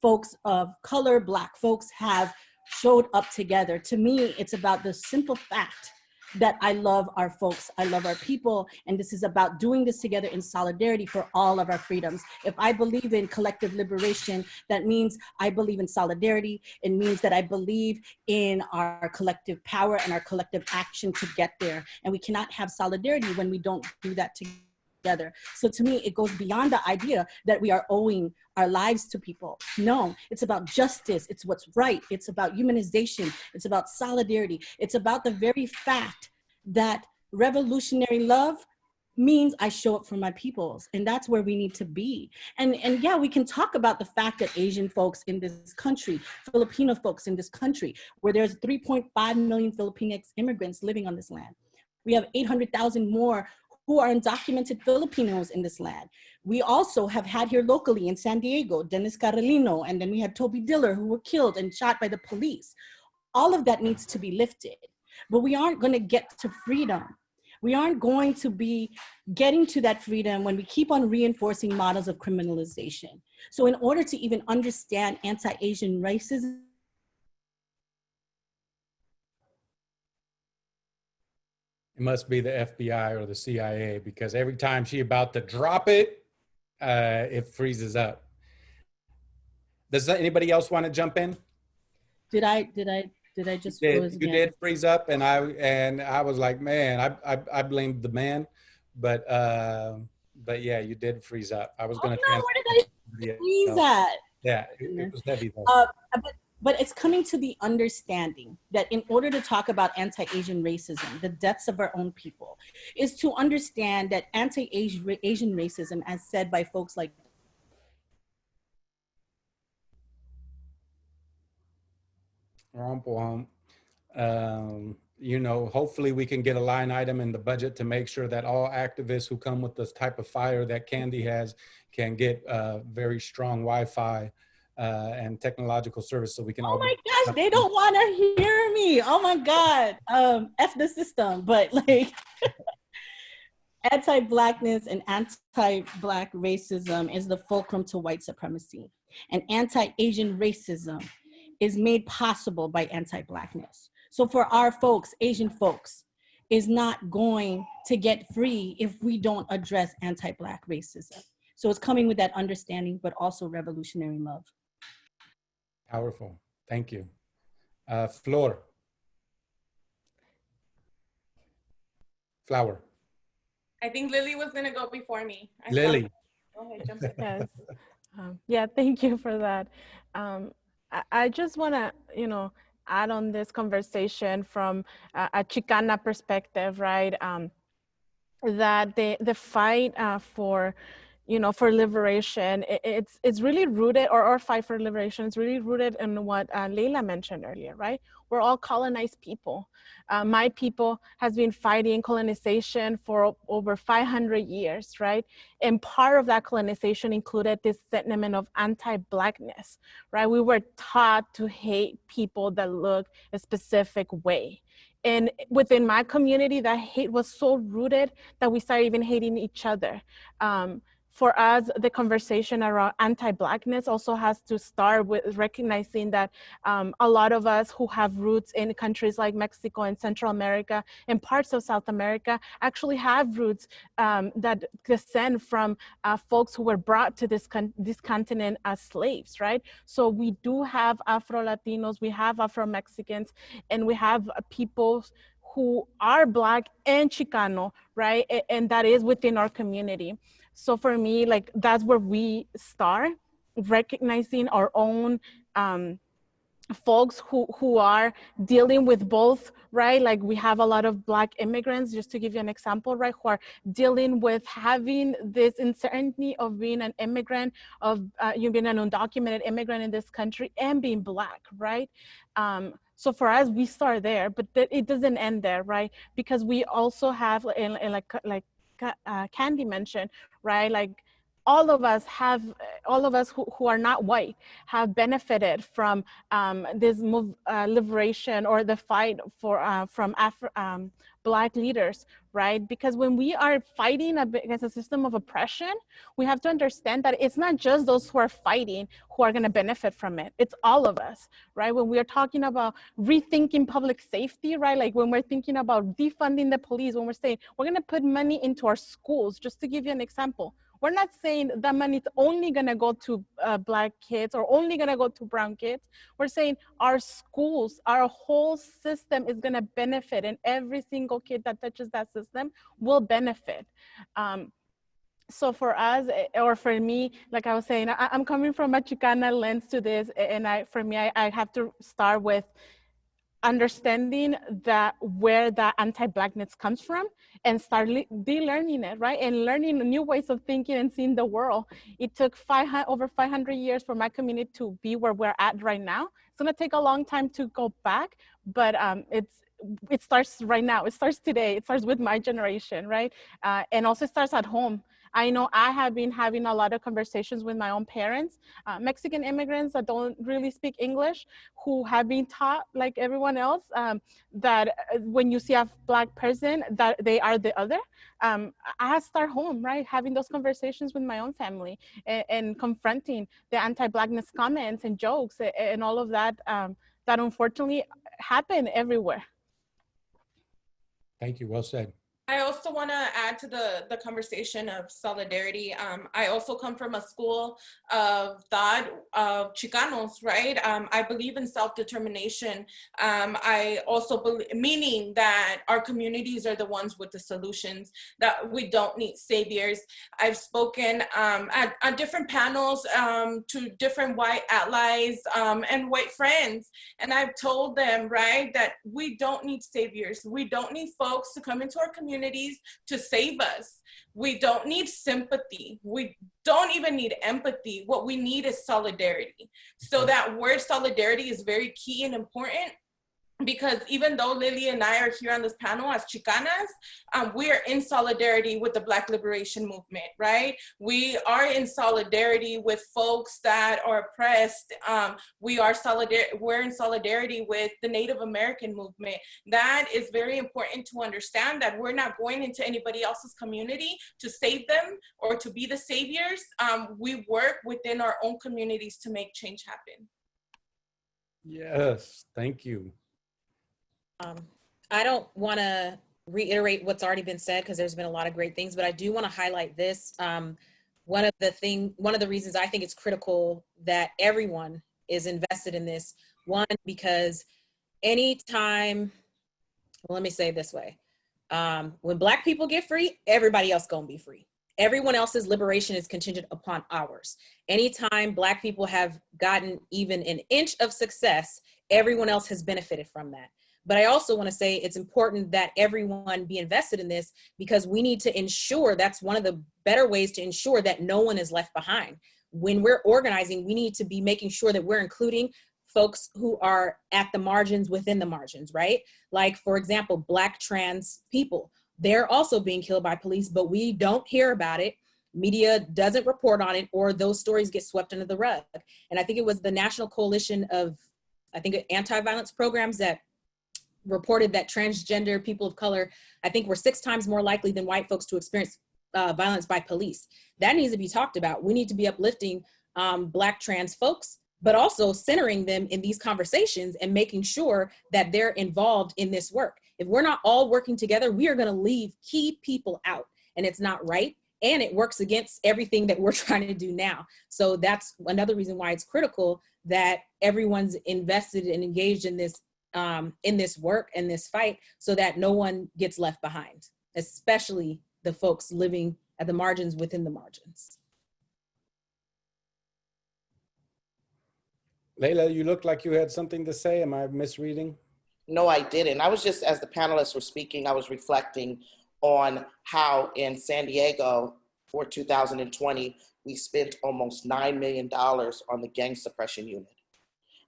folks of color, Black folks, have showed up together. To me, it's about the simple fact that I love our folks, I love our people, and this is about doing this together in solidarity for all of our freedoms. If I believe in collective liberation, that means I believe in solidarity. It means that I believe in our collective power and our collective action to get there. And we cannot have solidarity when we don't do that together. So to me, it goes beyond the idea that we are owing our lives to people. No, it's about justice. It's what's right. It's about humanization. It's about solidarity. It's about the very fact that revolutionary love means I show up for my peoples. And that's where we need to be. And yeah, we can talk about the fact that Asian folks in this country, Filipino folks in this country, where there's 3.5 million Filipinx immigrants living on this land. We have 800,000 more who are undocumented Filipinos in this land. We also have had here locally in San Diego, Dennis Carolino, and then we had Toby Diller, who were killed and shot by the police. All of that needs to be lifted, but we aren't gonna get to freedom. We aren't going to be getting to that freedom when we keep on reinforcing models of criminalization. So in order to even understand anti-Asian racism, it must be the FBI or the CIA, because every time she about to drop it, it freezes up. Does anybody else want to jump in? did I just freeze again? You did freeze up, and I was like, man, I blamed the man, but yeah, you did freeze up. I was going to. No, where did I freeze at? Yeah, it was heavy though. But it's coming to the understanding that in order to talk about anti-Asian racism, the deaths of our own people, is to understand that anti-Asian racism, as said by folks like you know, hopefully we can get a line item in the budget to make sure that all activists who come with this type of fire that Kandi has can get very strong Wi-Fi and technological service, so we can. Oh my gosh, they don't want to hear me. Oh my God, F the system. But like, anti-Blackness and anti-Black racism is the fulcrum to white supremacy, and anti-Asian racism is made possible by anti-Blackness. So for our folks, Asian folks, is not going to get free if we don't address anti-Black racism. So it's coming with that understanding, but also revolutionary love. Powerful. Thank you. Flower. I think Lili was going to go before me. Lili. Go ahead, jump in. Yes. Yeah, thank you for that. I just want to, you know, add on this conversation from a Chicana perspective, right? That the fight for you know, for liberation, it's really rooted, or fight for liberation, it's really rooted in what Laila mentioned earlier, right? We're all colonized people. My people has been fighting colonization for over 500 years, right? And part of that colonization included this sentiment of anti-Blackness, right? We were taught to hate people that look a specific way. And within my community, that hate was so rooted that we started even hating each other. For us, the conversation around anti-Blackness also has to start with recognizing that a lot of us who have roots in countries like Mexico and Central America and parts of South America actually have roots that descend from folks who were brought to this continent as slaves, right? So we do have Afro-Latinos, we have Afro-Mexicans, and we have people who are Black and Chicano, right? And that is within our community. So for me, like, that's where we start, recognizing our own folks who are dealing with both, right? Like, we have a lot of Black immigrants, just to give you an example, right? Who are dealing with having this uncertainty of being an immigrant, of you being an undocumented immigrant in this country and being Black, right? So for us, we start there, but it doesn't end there, right? Because we also have, like Kandi mentioned, right? Like, all of us who are not white have benefited from this liberation, or the fight for from Black leaders, right? Because when we are fighting against a system of oppression, we have to understand that it's not just those who are fighting who are going to benefit from it. It's all of us, right? When we are talking about rethinking public safety, right? Like, when we're thinking about defunding the police, when we're saying we're going to put money into our schools, just to give you an example, we're not saying that money is only going to go to Black kids or only going to go to brown kids. We're saying our schools, our whole system is going to benefit, and every single kid that touches that system will benefit. So for us, or for me, like I was saying, I'm coming from a Chicana lens to this, and for me, I have to start with understanding that where that anti-Blackness comes from, and start de-learning it, right? And learning new ways of thinking and seeing the world. It took over 500 years for my community to be where we're at right now. It's gonna take a long time to go back, but it starts right now. It starts today. It starts with my generation, right? And also starts at home. I know I have been having a lot of conversations with my own parents, Mexican immigrants that don't really speak English, who have been taught, like everyone else, that when you see a Black person, that they are the other. I have to start home, right? Having those conversations with my own family, and confronting the anti-Blackness comments and jokes and all of that, that unfortunately happen everywhere. Thank you, well said. I also want to add to the conversation of solidarity. I also come from a school of thought of Chicanos, right? I believe in self-determination. I also believe, meaning that our communities are the ones with the solutions, that we don't need saviors. I've spoken at different panels to different white allies and white friends, and I've told them, right, that we don't need saviors. We don't need folks to come into our communities to save us. We don't need sympathy. We don't even need empathy. What we need is solidarity. So that word solidarity is very key and important, because even though Lili and I are here on this panel as Chicanas, we are in solidarity with the Black liberation movement, right? We are in solidarity with folks that are oppressed. We're in solidarity with the Native American movement. That is very important to understand, that we're not going into anybody else's community to save them or to be the saviors. We work within our own communities to make change happen. Yes, thank you. I don't want to reiterate what's already been said, because there's been a lot of great things, but I do want to highlight this. One of the reasons I think it's critical that everyone is invested in this, one, because anytime, well, let me say it this way. When Black people get free, everybody else gonna be free. Everyone else's liberation is contingent upon ours. Anytime Black people have gotten even an inch of success, everyone else has benefited from that. But I also want to say it's important that everyone be invested in this, because we need to ensure, that's one of the better ways to ensure that no one is left behind. When we're organizing, we need to be making sure that we're including folks who are at the margins within the margins, right? Like, for example, Black trans people, they're also being killed by police, but we don't hear about it. Media doesn't report on it, or those stories get swept under the rug. And I think it was the National Coalition of, I think, anti-violence programs that reported that transgender people of color, I think, were 6 times more likely than white folks to experience violence by police. That needs to be talked about. We need to be uplifting Black trans folks, but also centering them in these conversations and making sure that they're involved in this work. If we're not all working together, we are going to leave key people out, and it's not right. And it works against everything that we're trying to do now. So that's another reason why it's critical that everyone's invested and engaged in this work and this fight, so that no one gets left behind, especially the folks living at the margins within the margins. Laila, you look like you had something to say. Am I misreading? No, I didn't. I was just, as the panelists were speaking, I was reflecting on how in San Diego for 2020, we spent almost $9 million on the gang suppression unit.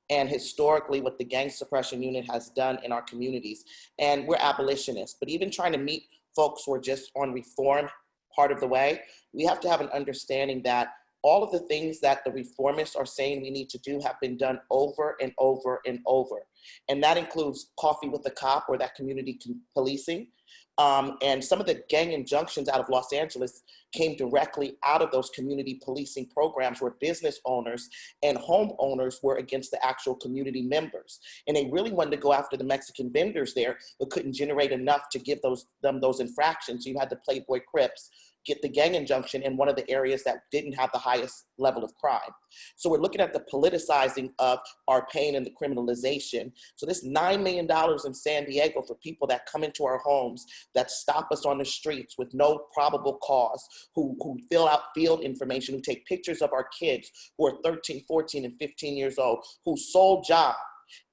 And historically, what the gang suppression unit has done in our communities, and we're abolitionists, but even trying to meet folks who are just on reform part of the way, we have to have an understanding that all of the things that the reformists are saying we need to do have been done over and over and over. And that includes coffee with the cop, or that community policing. And some of the gang injunctions out of Los Angeles came directly out of those community policing programs, where business owners and homeowners were against the actual community members. And they really wanted to go after the Mexican vendors there, but couldn't generate enough to give them those infractions. So you had the Playboy Crips get the gang injunction in one of the areas that didn't have the highest level of crime. So we're looking at the politicizing of our pain and the criminalization. So this $9 million in San Diego for people that come into our homes, that stop us on the streets with no probable cause, who fill out field information, who take pictures of our kids who are 13, 14, and 15 years old, whose sole job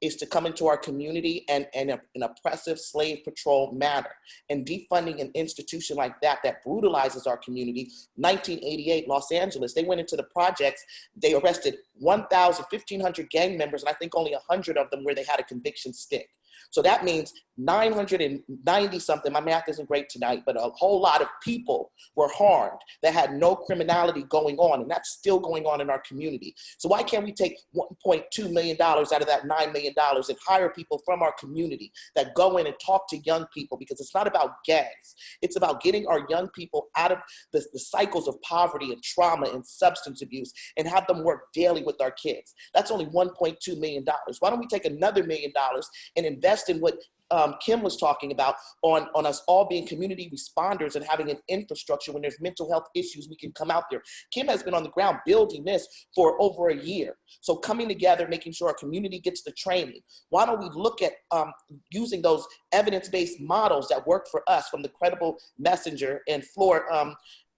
is to come into our community and an oppressive slave patrol manner. And defunding an institution like that brutalizes our community. 1988, Los Angeles, they went into the projects, they arrested 1,500 gang members, and I think only 100 of them where they had a conviction stick. So that means 990 something, my math isn't great tonight, but a whole lot of people were harmed that had no criminality going on, and that's still going on in our community. So why can't we take $1.2 million out of that $9 million and hire people from our community that go in and talk to young people? Because it's not about gangs. It's about getting our young people out of the cycles of poverty and trauma and substance abuse, and have them work daily with our kids. That's only $1.2 million. Why don't we take another $1 million and invest in what Kim was talking about on us all being community responders and having an infrastructure when there's mental health issues, we can come out there. Kim has been on the ground building this for over a year. So coming together, making sure our community gets the training. Why don't we look at using those evidence-based models that work for us, from the Credible Messenger and Floor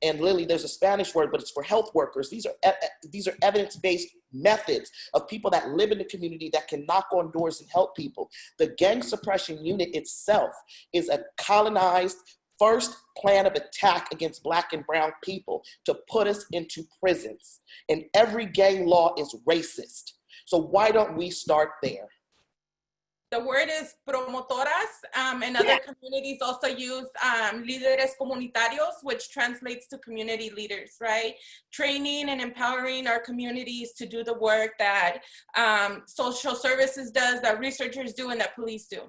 and Lili, there's a Spanish word, but it's for health workers. These are evidence-based methods of people that live in the community that can knock on doors and help people. The gang suppression unit itself is a colonized first plan of attack against Black and brown people to put us into prisons. And every gang law is racist. So why don't we start there? The word is promotoras, and other communities also use líderes comunitarios, which translates to community leaders, right? Training and empowering our communities to do the work that social services does, that researchers do, and that police do.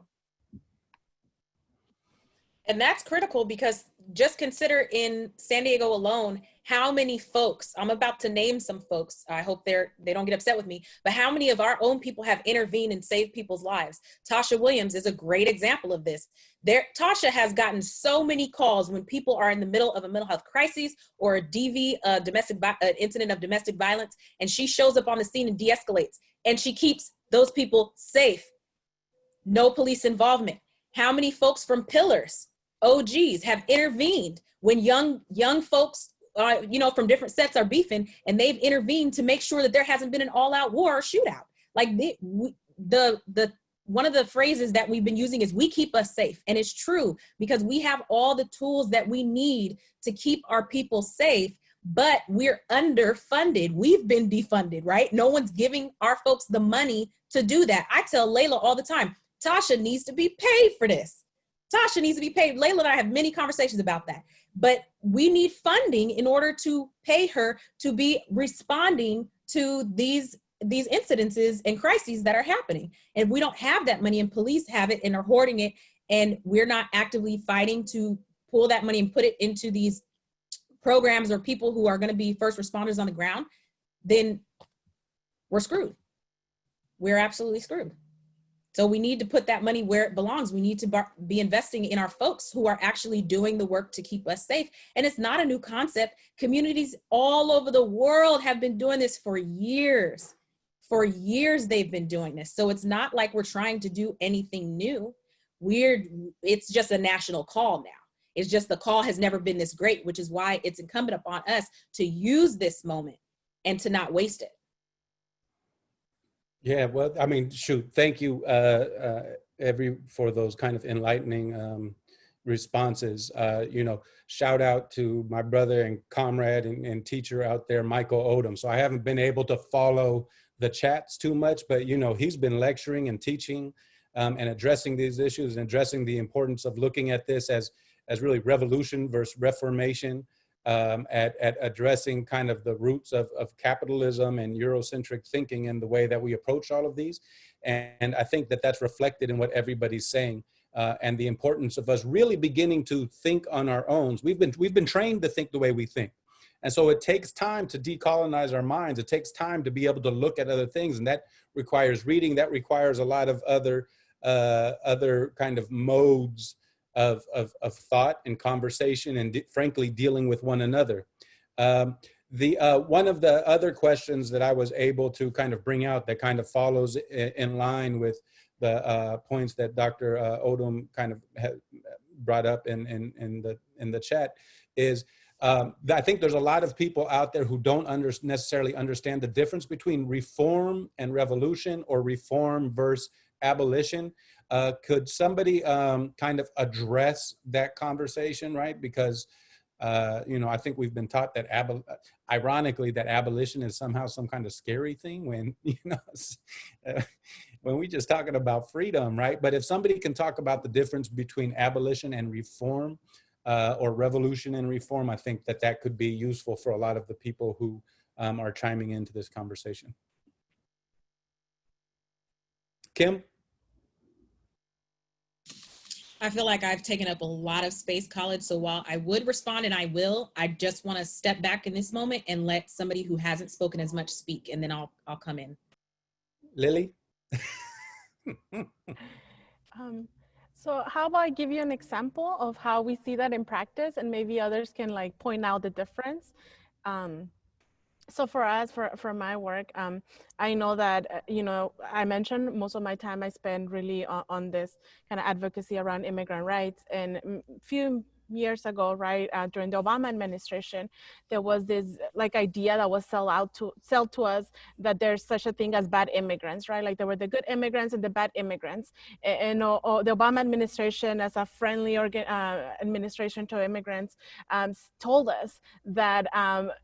And that's critical, because just consider in San Diego alone, how many folks, I'm about to name some folks, I hope they don't get upset with me, but how many of our own people have intervened and saved people's lives? Tasha Williams is a great example of this. Tasha has gotten so many calls when people are in the middle of a mental health crisis or a DV, incident of domestic violence, and she shows up on the scene and de-escalates, and she keeps those people safe. No police involvement. How many folks from Pillars, OGs, have intervened when young folks from different sets are beefing, and they've intervened to make sure that there hasn't been an all-out war or shootout? Like the one of the phrases that we've been using is "we keep us safe." And it's true, because we have all the tools that we need to keep our people safe, but we're underfunded. We've been defunded, right? No one's giving our folks the money to do that. I tell Laila all the time, Tasha needs to be paid for this. Tasha needs to be paid. Laila and I have many conversations about that, but we need funding in order to pay her to be responding to these incidences and crises that are happening. And if we don't have that money, and police have it and are hoarding it, and we're not actively fighting to pull that money and put it into these programs or people who are going to be first responders on the ground, then we're screwed. We're absolutely screwed. So we need to put that money where it belongs. We need to be investing in our folks who are actually doing the work to keep us safe. And it's not a new concept. Communities all over the world have been doing this for years. For years they've been doing this. So it's not like we're trying to do anything new. It's just a national call now. It's just the call has never been this great, which is why it's incumbent upon us to use this moment and to not waste it. Yeah, well, I mean, shoot, thank you, for those kind of enlightening responses. Shout out to my brother and comrade and teacher out there, Michael Odom. So I haven't been able to follow the chats too much, but he's been lecturing and teaching and addressing these issues and addressing the importance of looking at this as really revolution versus reformation. At addressing kind of the roots of capitalism and Eurocentric thinking and the way that we approach all of these. And I think that that's reflected in what everybody's saying and the importance of us really beginning to think on our own. We've been trained to think the way we think. And so it takes time to decolonize our minds. It takes time to be able to look at other things. And that requires reading. That requires a lot of other kind of modes of thought and conversation and frankly, dealing with one another. One of the other questions that I was able to kind of bring out that kind of follows in line with the points that Dr. Odom kind of brought up in the chat is I think there's a lot of people out there who don't necessarily understand the difference between reform and revolution, or reform versus abolition. Could somebody kind of address that conversation, right? Because, I think we've been taught that, ironically, that abolition is somehow some kind of scary thing when, when we're just talking about freedom, right? But if somebody can talk about the difference between abolition and reform, or revolution and reform, I think that could be useful for a lot of the people who are chiming into this conversation. Kim? I feel like I've taken up a lot of space, Khalid. So while I would respond, and I will, I just want to step back in this moment and let somebody who hasn't spoken as much speak, and then I'll come in. Lili? So how about I give you an example of how we see that in practice, and maybe others can point out the difference. So for us, for my work, I know that, I mentioned most of my time I spend really on this kind of advocacy around immigrant rights. And a few years ago, right, during the Obama administration, there was this idea that was sell to us that there's such a thing as bad immigrants, right? Like there were the good immigrants and the bad immigrants. And the Obama administration, as a friendly administration to immigrants, told us that,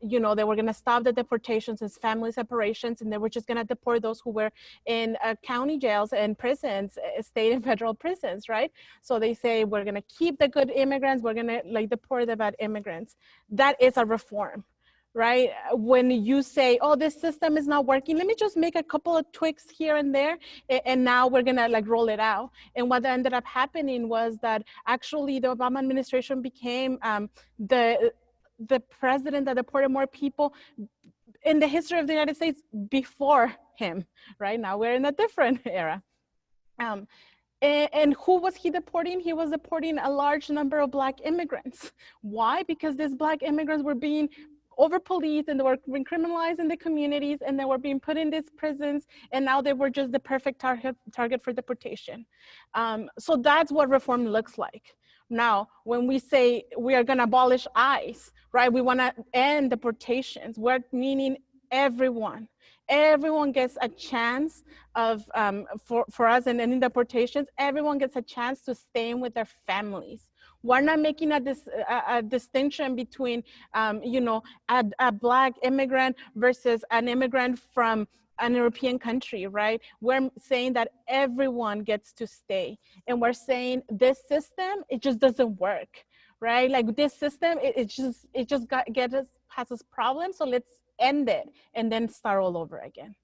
they were going to stop the deportations and family separations, and they were just going to deport those who were in county jails and prisons, state and federal prisons, right? So they say, we're going to keep the good immigrants, we're going to deport the bad immigrants. That is a reform, right? When you say, oh, this system is not working, let me just make a couple of tweaks here and there, and now we're going to roll it out. And what ended up happening was that actually the Obama administration became the president that deported more people in the history of the United States before him, right? Now we're in a different era. And who was he deporting? He was deporting a large number of Black immigrants. Why? Because these Black immigrants were being over-policed, and they were being criminalized in the communities, and they were being put in these prisons, and now they were just the perfect target for deportation. So that's what reform looks like. Now, when we say we are going to abolish ICE, right, we want to end deportations, we're meaning everyone. everyone gets a chance of, for us and in deportations, everyone gets a chance to stay in with their families. We're not making a distinction between, you know, a Black immigrant versus an immigrant from an European country, right? We're saying that everyone gets to stay. And we're saying this system, it just doesn't work, right? Like this system, it just gets us past this problem. So let's end it and then start all over again.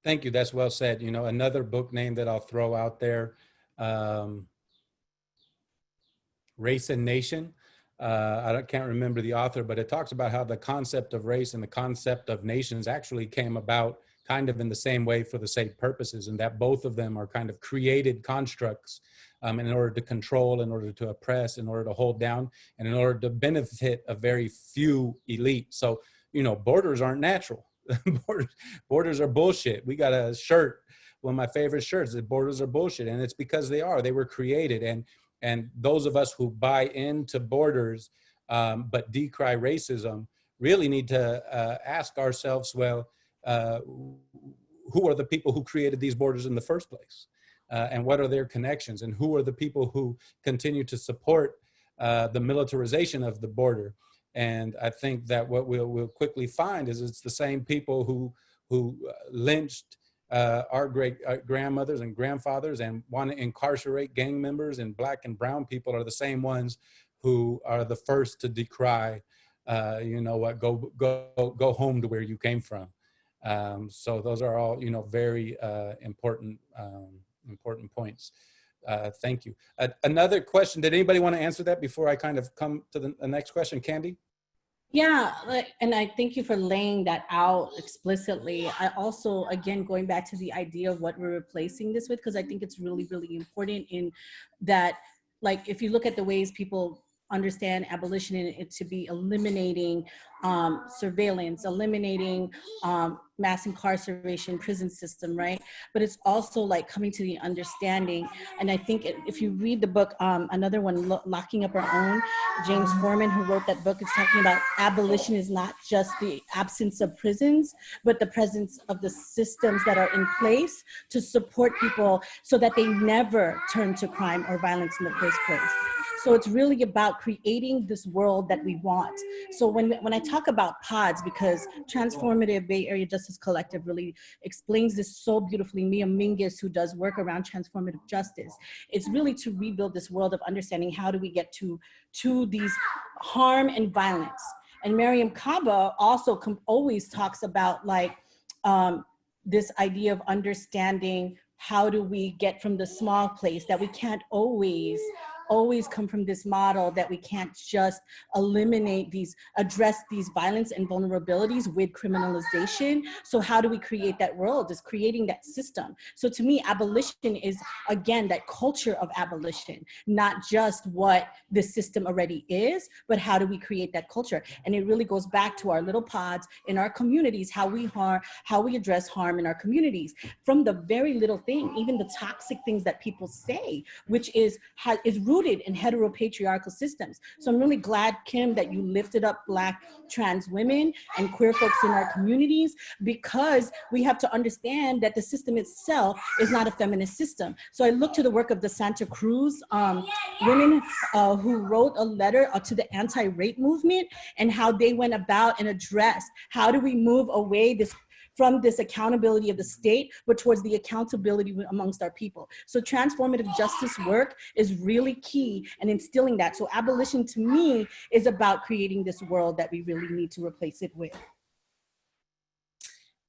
Thank you. That's well said. You know, another book name that I'll throw out there, Race and Nation. I can't remember the author, but it talks about how the concept of race and the concept of nations actually came about kind of in the same way for the same purposes, and that both of them are kind of created constructs in order to control, in order to oppress, in order to hold down, and in order to benefit a very few elite. So, you know, borders aren't natural. Borders are bullshit. We got a shirt, one of my favorite shirts, that borders are bullshit, and it's because they are. They were created, and those of us who buy into borders but decry racism really need to ask ourselves, well, who are the people who created these borders in the first place? And what are their connections? And who are the people who continue to support the militarization of the border? And I think that what we'll quickly find is it's the same people who lynched our great grandmothers and grandfathers and want to incarcerate gang members and Black and brown people are the same ones who are the first to decry, you know what, go home to where you came from. So those are all, you know, very important points. Thank you. Another question, did anybody want to answer that before I kind of come to the next question? Kandi? Yeah, and I thank you for laying that out explicitly. I also, again, going back to the idea of what we're replacing this with, because I think it's really, really important in that, like, if you look at the ways people understand abolition and it to be eliminating surveillance, eliminating mass incarceration, prison system, right? But it's also like coming to the understanding. And I think if you read the book, another one, Locking Up Our Own, James Foreman, who wrote that book, is talking about abolition is not just the absence of prisons, but the presence of the systems that are in place to support people so that they never turn to crime or violence in the first place. So it's really about creating this world that we want. So when I talk about pods, because Transformative Bay Area Justice Collective really explains this so beautifully, Mia Mingus, who does work around transformative justice, it's really to rebuild this world of understanding how do we get to these harm and violence. And Mariam Kaba also always talks about like this idea of understanding how do we get from the small place, that we can't always come from this model, that we can't just address these violence and vulnerabilities with criminalization. So how do we create that world? Is creating that system. So to me, abolition is, again, that culture of abolition, not just what the system already is, but how do we create that culture? And it really goes back to our little pods in our communities, how we address harm in our communities, from the very little thing, even the toxic things that people say, which is rooted in heteropatriarchal systems. So I'm really glad, Kim, that you lifted up Black trans women and queer folks in our communities, because we have to understand that the system itself is not a feminist system. So I look to the work of the Santa Cruz women who wrote a letter to the anti-rape movement, and how they went about and addressed how do we move away from this accountability of the state, but towards the accountability amongst our people. So transformative justice work is really key in instilling that. So abolition to me is about creating this world that we really need to replace it with.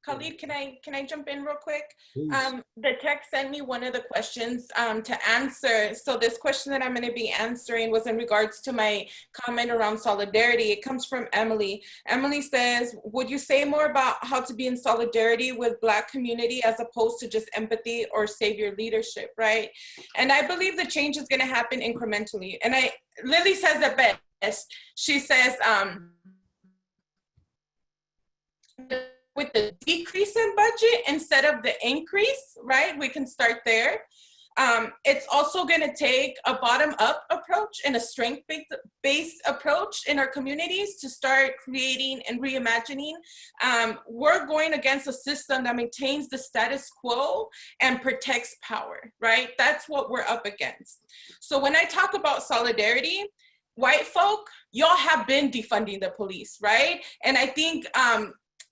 Khalid, can I jump in real quick? The text sent me one of the questions to answer. So this question that I'm going to be answering was in regards to my comment around solidarity. It comes from Emily. Emily says, would you say more about how to be in solidarity with Black community as opposed to just empathy or savior leadership, right? And I believe the change is going to happen incrementally. And Lili says it best. She says, with the decrease in budget instead of the increase, right? We can start there. It's also going to take a bottom-up approach and a strength-based approach in our communities to start creating and reimagining. We're going against a system that maintains the status quo and protects power, right? That's what we're up against. So when I talk about solidarity, white folk, y'all have been defunding the police, right? And I think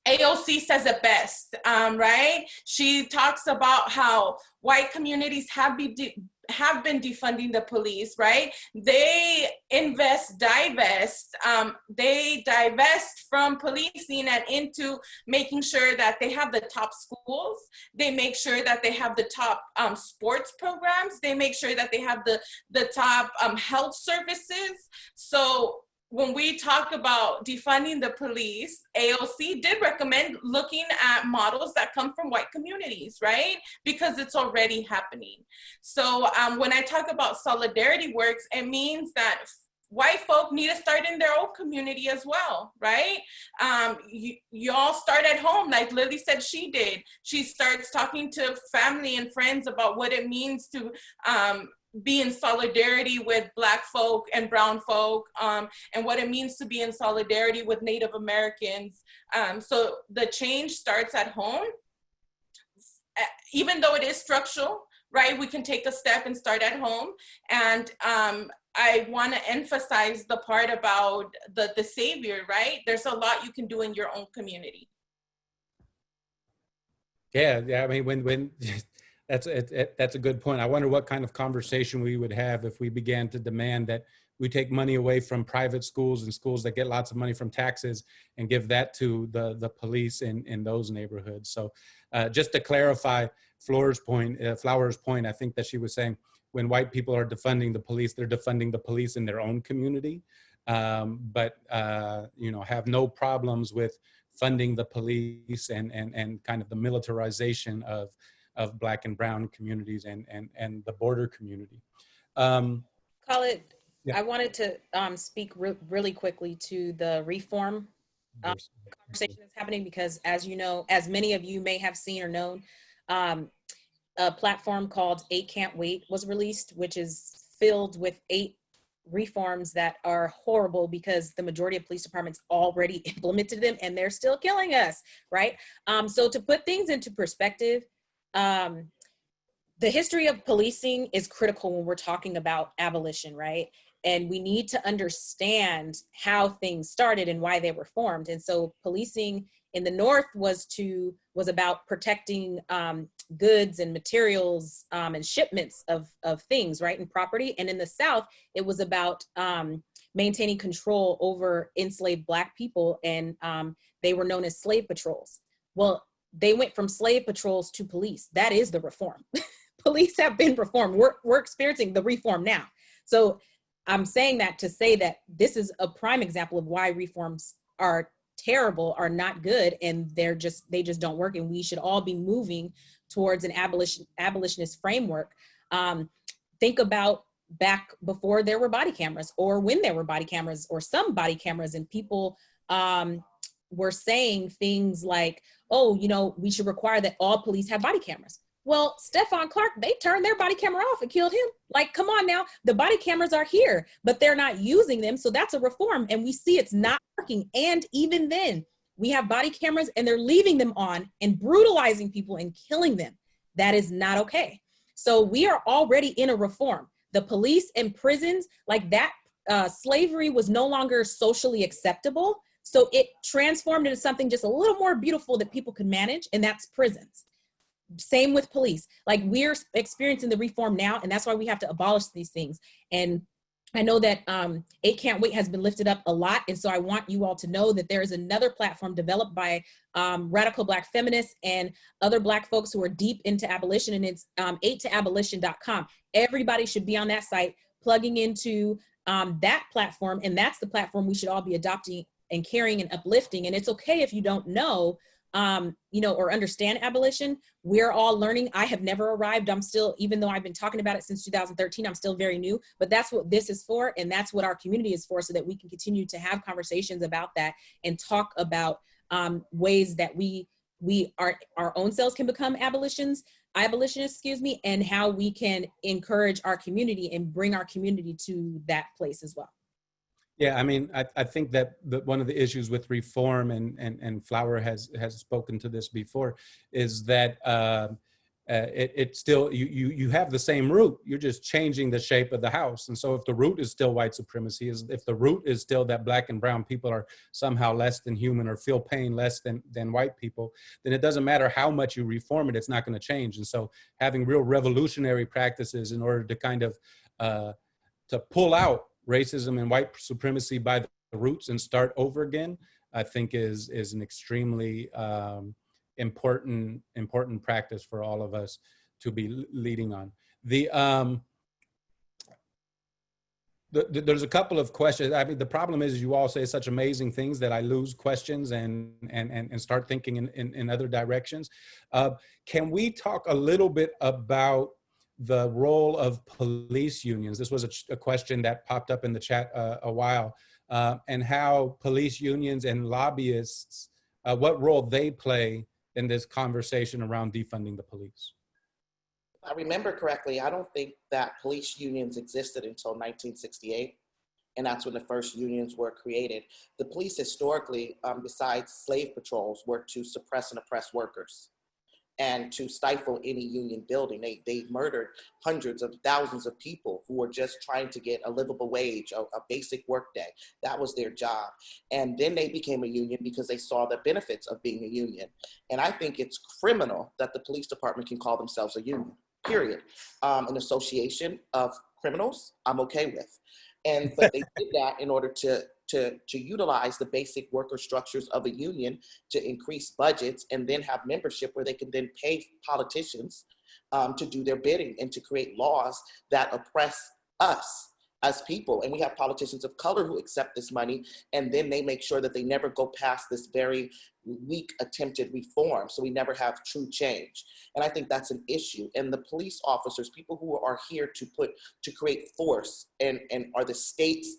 AOC says it best, right? She talks about how white communities have been defunding the police, right? They divest from policing and into making sure that they have the top schools. They make sure that they have the top sports programs. They make sure that they have the top health services. So when we talk about defunding the police, AOC did recommend looking at models that come from white communities, right? Because it's already happening. So when I talk about solidarity works, it means that white folk need to start in their own community as well, right? Y'all start at home, like Lili said she did. She starts talking to family and friends about what it means to be in solidarity with Black folk and brown folk, and what it means to be in solidarity with Native Americans. So the change starts at home. Even though it is structural, right? We can take a step and start at home. And I want to emphasize the part about the savior, right? There's a lot you can do in your own community. Yeah, I mean, when that's a good point. I wonder what kind of conversation we would have if we began to demand that we take money away from private schools and schools that get lots of money from taxes and give that to the police in those neighborhoods. So just to clarify Flower's point, I think that she was saying when white people are defunding the police, they're defunding the police in their own community, but have no problems with funding the police and kind of the militarization of Black and brown communities and the border community. Khalid, yeah. I wanted to speak really quickly to the reform conversation that's happening, because as you know, as many of you may have seen or known, a platform called 8 Can't Wait was released, which is filled with 8 reforms that are horrible because the majority of police departments already implemented them and they're still killing us, right? So to put things into perspective, the history of policing is critical when we're talking about abolition, right? And we need to understand how things started and why they were formed. And so policing in the North was about protecting goods and materials and shipments of things, right, and property. And in the South, it was about maintaining control over enslaved Black people, and they were known as slave patrols. Well, they went from slave patrols to police. That is the reform. Police have been reformed. We're experiencing the reform now. So I'm saying that to say that this is a prime example of why reforms are terrible, are not good, and they just don't work. And we should all be moving towards an abolitionist framework. Think about back before there were body cameras, or when there were body cameras, or some body cameras, and people were saying things like, oh, we should require that all police have body cameras. Well, Stephon Clark, they turned their body camera off and killed him. Like, come on now, the body cameras are here, but they're not using them. So that's a reform. And we see it's not working. And even then, we have body cameras and they're leaving them on and brutalizing people and killing them. That is not okay. So we are already in a reform. The police and prisons, like that, slavery was no longer socially acceptable. So it transformed into something just a little more beautiful that people could manage, and that's prisons. Same with police. Like, we're experiencing the reform now, and that's why we have to abolish these things. And I know that 8 Can't Wait has been lifted up a lot, and so I want you all to know that there is another platform developed by radical Black feminists and other Black folks who are deep into abolition, and it's 8toabolition.com. Everybody should be on that site, plugging into that platform, and that's the platform we should all be adopting and carrying and uplifting. And it's okay if you don't know, or understand abolition. We're all learning. I have never arrived. I'm still, even though I've been talking about it since 2013, I'm still very new, but that's what this is for. And that's what our community is for, so that we can continue to have conversations about that and talk about ways that we our own selves can become abolitions, abolitionists, excuse me, and how we can encourage our community and bring our community to that place as well. Yeah, I mean, I think that one of the issues with reform, and Flower has spoken to this before, is that it still, you have the same root, you're just changing the shape of the house. And so if the root is still white supremacy, if the root is still that black and brown people are somehow less than human or feel pain less than white people, then it doesn't matter how much you reform it, it's not going to change. And so having real revolutionary practices in order to kind of to pull out racism and white supremacy by the roots and start over again, I think is an extremely important practice for all of us to be leading on. There's a couple of questions. I mean, the problem is you all say such amazing things that I lose questions and start thinking in other directions. Can we talk a little bit about the role of police unions? This was a question that popped up in the chat a while, and how police unions and lobbyists, what role they play in this conversation around defunding the police. If I remember correctly, I don't think that police unions existed until 1968, and that's when the first unions were created. The police historically, besides slave patrols, worked to suppress and oppress workers and to stifle any union building. They murdered hundreds of thousands of people who were just trying to get a livable wage, a basic workday. That was their job. And then they became a union because they saw the benefits of being a union. And I think it's criminal that the police department can call themselves a union, period. An association of criminals, I'm okay with. But they did that in order to utilize the basic worker structures of a union to increase budgets and then have membership where they can then pay politicians to do their bidding and to create laws that oppress us as people. And we have politicians of color who accept this money, and then they make sure that they never go past this very weak attempted reform. So we never have true change. And I think that's an issue. And the police officers, people who are here to create force and are the state's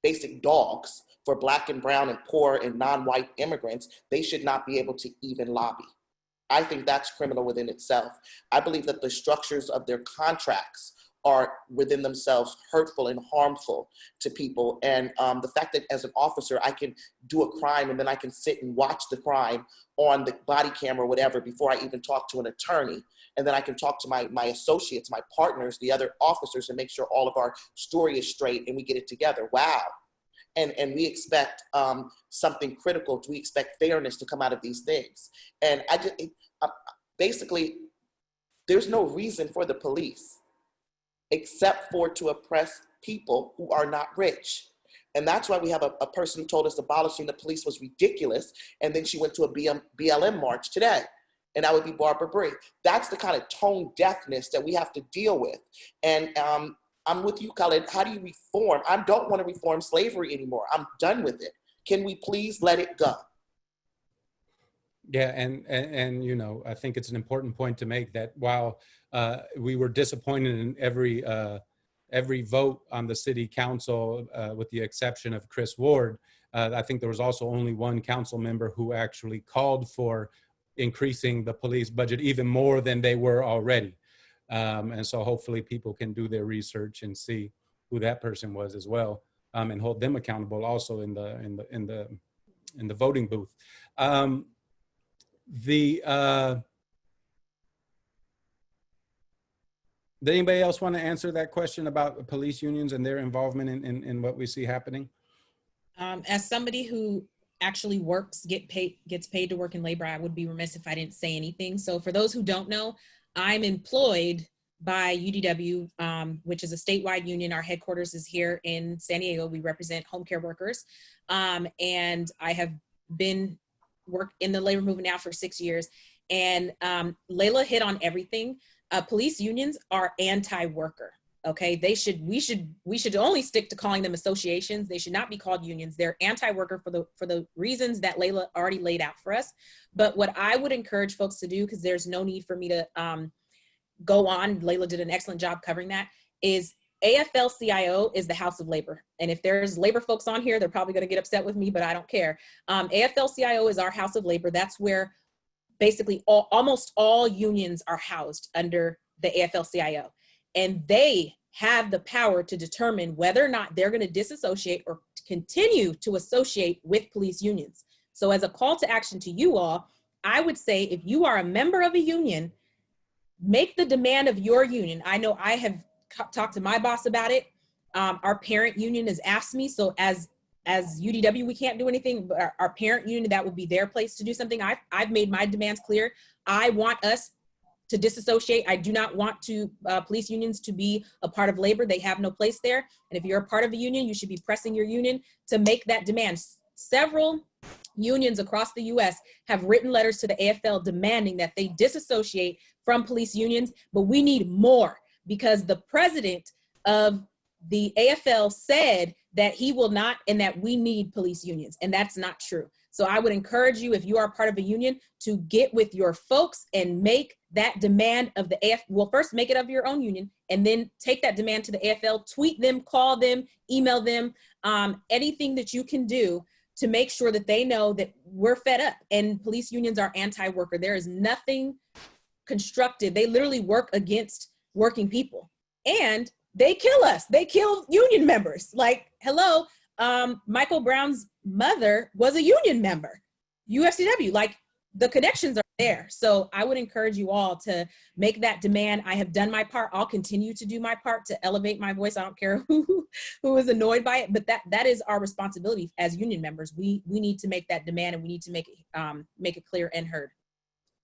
basic dogs for black and brown and poor and non-white immigrants, they should not be able to even lobby. I think that's criminal within itself. I believe that the structures of their contracts are within themselves hurtful and harmful to people. And the fact that as an officer, I can do a crime and then I can sit and watch the crime on the body camera or whatever before I even talk to an attorney. And then I can talk to my associates, my partners, the other officers, and make sure all of our story is straight and we get it together. Wow. And we expect something critical. We expect fairness to come out of these things. And basically, there's no reason for the police except for to oppress people who are not rich. And that's why we have a person who told us abolishing the police was ridiculous. And then she went to a BLM march today. And that would be Barbara Bree. That's the kind of tone deafness that we have to deal with. And I'm with you, Khalid. How do you reform? I don't want to reform slavery anymore. I'm done with it. Can we please let it go? Yeah, and you know, I think it's an important point to make that while we were disappointed in every vote on the city council, with the exception of Chris Ward, I think there was also only one council member who actually called for increasing the police budget even more than they were already. And so hopefully people can do their research and see who that person was as well, and hold them accountable also in the voting booth. Did anybody else want to answer that question about police unions and their involvement in what we see happening? As somebody who actually gets paid to work in labor, I would be remiss if I didn't say anything. So for those who don't know, I'm employed by UDW, which is a statewide union. Our headquarters is here in San Diego. We represent home care workers. And I have been work in the labor movement now for 6 years. And Laila hit on everything. Police unions are anti-worker. Okay, we should only stick to calling them associations. They should not be called unions. They're anti-worker for the reasons that Laila already laid out for us. But what I would encourage folks to do, because there's no need for me to go on, Laila did an excellent job covering that, is AFL-CIO is the House of Labor. And if there's labor folks on here, they're probably going to get upset with me, but I don't care. AFL-CIO is our House of Labor. That's where basically almost all unions are housed under the AFL-CIO, and they have the power to determine whether or not they're going to disassociate or continue to associate with police unions. So as a call to action to you all, I would say if you are a member of a union, make the demand of your union. I know I have talked to my boss about it. Our parent union has asked me, so as UDW, we can't do anything, but our parent union, that would be their place to do something. I've made my demands clear. I want us to disassociate. I do not want police unions to be a part of labor. They have no place there. And if you're a part of a union, you should be pressing your union to make that demand. Several unions across the US have written letters to the AFL demanding that they disassociate from police unions, but we need more, because the president of the AFL said that he will not, and that we need police unions, and that's not true. So I would encourage you, if you are part of a union, to get with your folks and make that demand of the AFL. Well, first make it of your own union, and then take that demand to the AFL, tweet them, call them, email them, anything that you can do to make sure that they know that we're fed up, and police unions are anti-worker. There is nothing constructive. They literally work against working people, and they kill us. They kill union members. Like, hello, Michael Brown's mother was a union member, UFCW. Like, the connections are there. So I would encourage you all to make that demand. I have done my part. I'll continue to do my part to elevate my voice. I don't care who is annoyed by it, but that is our responsibility as union members. We need to make that demand, and we need to make it clear and heard.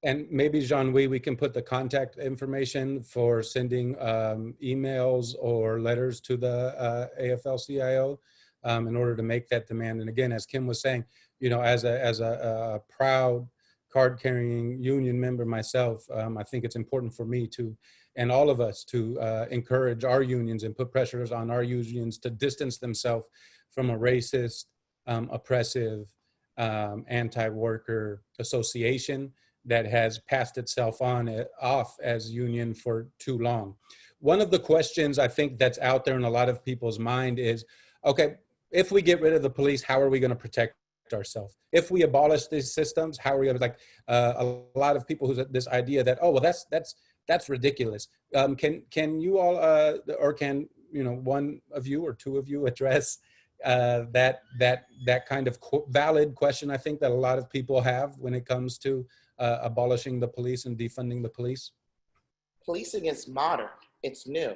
And maybe, Jean-Louis, we can put the contact information for sending emails or letters to the AFL-CIO in order to make that demand. And again, as Kim was saying, you know, as a proud card-carrying union member myself, I think it's important for me to, and all of us, to encourage our unions and put pressures on our unions to distance themselves from a racist, oppressive, anti-worker association that has passed itself off as union for too long. One of the questions I think that's out there in a lot of people's mind is, okay, if we get rid of the police, how are we going to protect ourselves? If we abolish these systems, how are we going to, like, a lot of people who's this idea that, oh, well, that's ridiculous. Can you all, or can, you know, one of you or two of you address that kind of valid question, I think, that a lot of people have when it comes to abolishing the police and defunding the police? Policing is modern, it's new.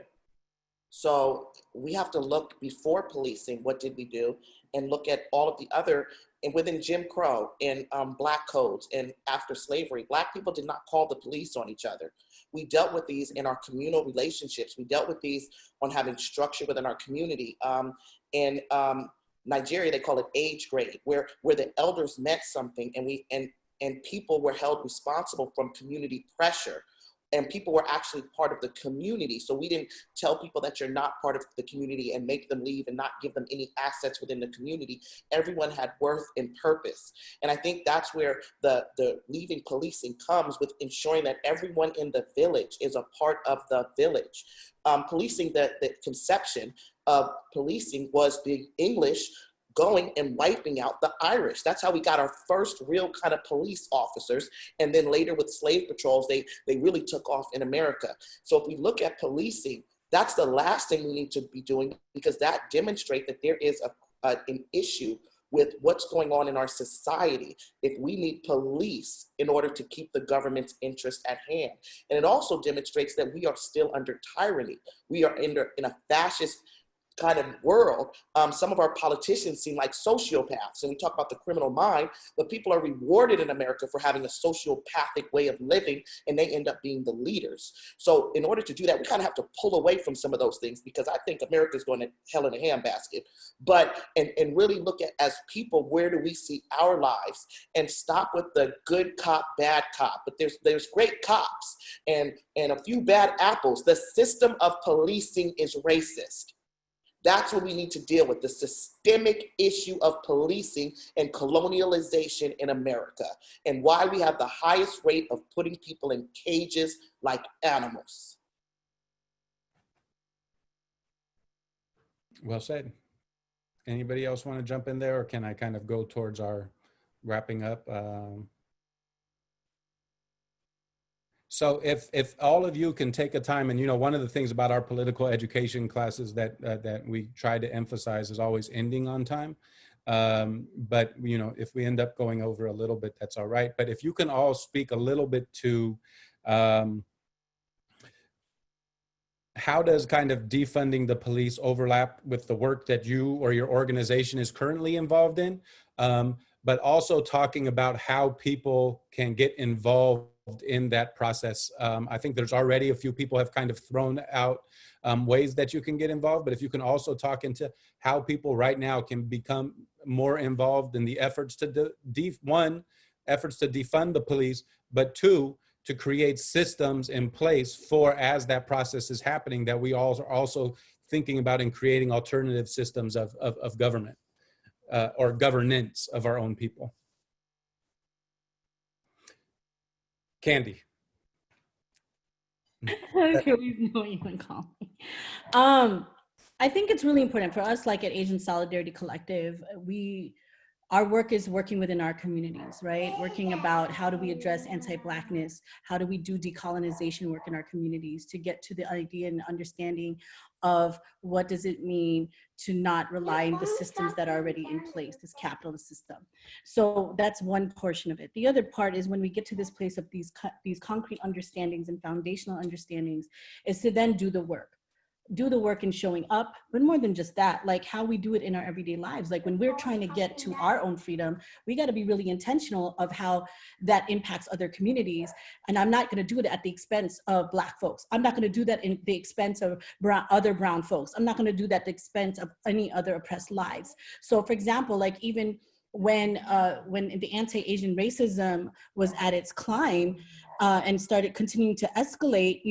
So we have to look before policing, what did we do? And look at all of the other, and within Jim Crow and Black codes and after slavery, Black people did not call the police on each other. We dealt with these in our communal relationships. We dealt with these on having structure within our community. In Nigeria, they call it age grade, where the elders meant something, and people were held responsible from community pressure. And people were actually part of the community. So we didn't tell people that you're not part of the community and make them leave and not give them any assets within the community. Everyone had worth and purpose. And I think that's where the leaving policing comes, with ensuring that everyone in the village is a part of the village. Policing, the conception of policing was the English going and wiping out the Irish. That's how we got our first real kind of police officers. And then later with slave patrols, they really took off in America. So if we look at policing, that's the last thing we need to be doing, because that demonstrates that there is an issue with what's going on in our society if we need police in order to keep the government's interest at hand. And it also demonstrates that we are still under tyranny. We are in a fascist kind of world. Some of our politicians seem like sociopaths, and we talk about the criminal mind, but people are rewarded in America for having a sociopathic way of living, and they end up being the leaders. So in order to do that, we kind of have to pull away from some of those things, because I think America is going to hell in a handbasket. But, and really look at, as people, where do we see our lives, and stop with the good cop, bad cop. But there's great cops and a few bad apples. The system of policing is racist. That's what we need to deal with, the systemic issue of policing and colonialization in America, and why we have the highest rate of putting people in cages like animals. Well said. Anybody else want to jump in there, or can I kind of go towards our wrapping up? So if all of you can take a time, and one of the things about our political education classes that we try to emphasize is always ending on time. But if we end up going over a little bit, that's all right. But if you can all speak a little bit to how does kind of defunding the police overlap with the work that you or your organization is currently involved in, but also talking about how people can get involved in that process. I think there's already a few people have kind of thrown out ways that you can get involved, but if you can also talk into how people right now can become more involved in the efforts to efforts to defund the police, but two, to create systems in place for, as that process is happening, that we all are also thinking about in creating alternative systems of government or governance of our own people. Kandi. Okay, we know you can call me. I think it's really important for us, like at Asian Solidarity Collective, our work is working within our communities, right? Working about how do we address anti-Blackness, how do we do decolonization work in our communities to get to the idea and understanding of what does it mean to not rely on the systems that are already in place, this capitalist system. So that's one portion of it. The other part is when we get to this place of these concrete understandings and foundational understandings is to then do the work in showing up, but more than just that, like how we do it in our everyday lives. Like when we're trying to get to our own freedom, we got to be really intentional of how that impacts other communities. And I'm not going to do it at the expense of Black folks. I'm not going to do that in the expense of other brown folks. I'm not going to do that at the expense of any other oppressed lives. So for example, like even when the anti-Asian racism was at its climb and started continuing to escalate,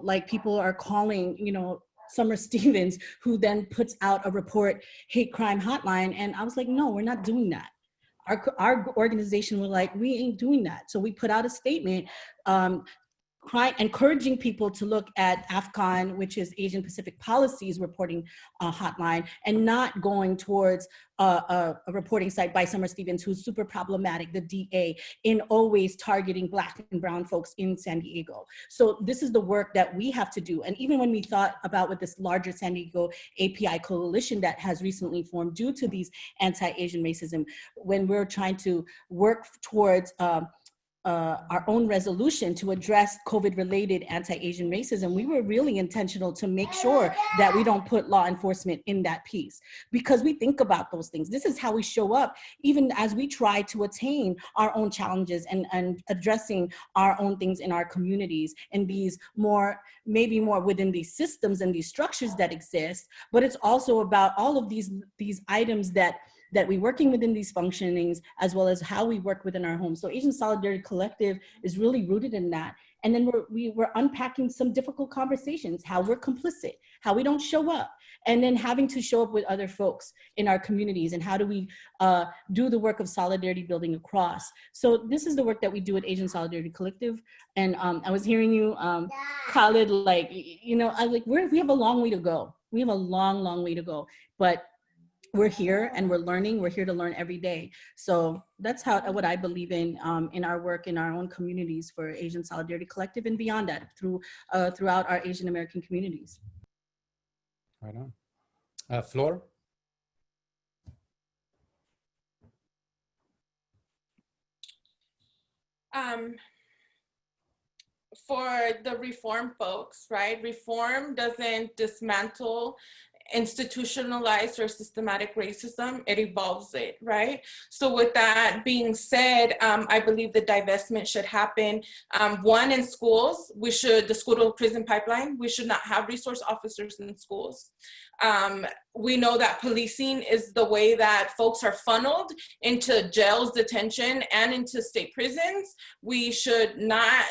like people are calling, Summer Stevens, who then puts out a report, hate crime hotline. And I was like, no, we're not doing that. Our organization was like, we ain't doing that. So we put out a statement encouraging people to look at AFCON, which is Asian Pacific Policies reporting hotline, and not going towards a reporting site by Summer Stevens, who's super problematic, the DA, in always targeting Black and brown folks in San Diego. So this is the work that we have to do. And even when we thought about with this larger San Diego API coalition that has recently formed due to these anti-Asian racism, when we're trying to work towards our own resolution to address COVID-related anti-Asian racism, we were really intentional to make sure that we don't put law enforcement in that piece, because we think about those things. This is how we show up, even as we try to attain our own challenges and addressing our own things in our communities and these maybe more within these systems and these structures that exist. But it's also about all of these items that we're working within these functionings, as well as how we work within our homes. So Asian Solidarity Collective is really rooted in that. And then we're unpacking some difficult conversations, how we're complicit, how we don't show up, and then having to show up with other folks in our communities, and how do we do the work of solidarity building across. So this is the work that we do at Asian Solidarity Collective. And I was hearing you, Khalid, like, I like, we have a long way to go. We have a long, long way to go, but we're here and we're learning. We're here to learn every day. So that's what I believe in our work in our own communities for Asian Solidarity Collective, and beyond that throughout our Asian American communities. Right on. Flor? For the reform folks, right? Reform doesn't dismantle institutionalized or systematic racism, it evolves it, right? So with that being said, I believe the divestment should happen. One, in schools, the school to prison pipeline, we should not have resource officers in schools. We know that policing is the way that folks are funneled into jails, detention, and into state prisons. We should not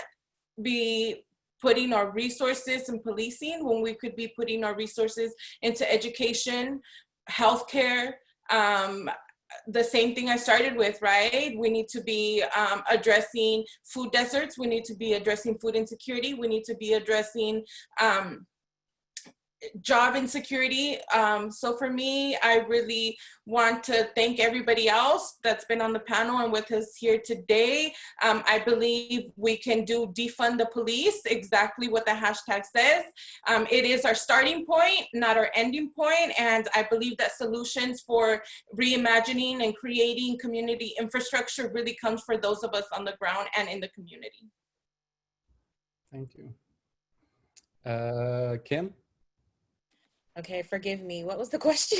be putting our resources in policing when we could be putting our resources into education, healthcare, the same thing I started with, right? We need to be addressing food deserts. We need to be addressing food insecurity. We need to be addressing job insecurity. So for me, I really want to thank everybody else that's been on the panel and with us here today. I believe we can do defund the police, exactly what the hashtag says. It is our starting point, not our ending point. And I believe that solutions for reimagining and creating community infrastructure really comes for those of us on the ground and in the community. Thank you. Kim? Okay, forgive me. What was the question?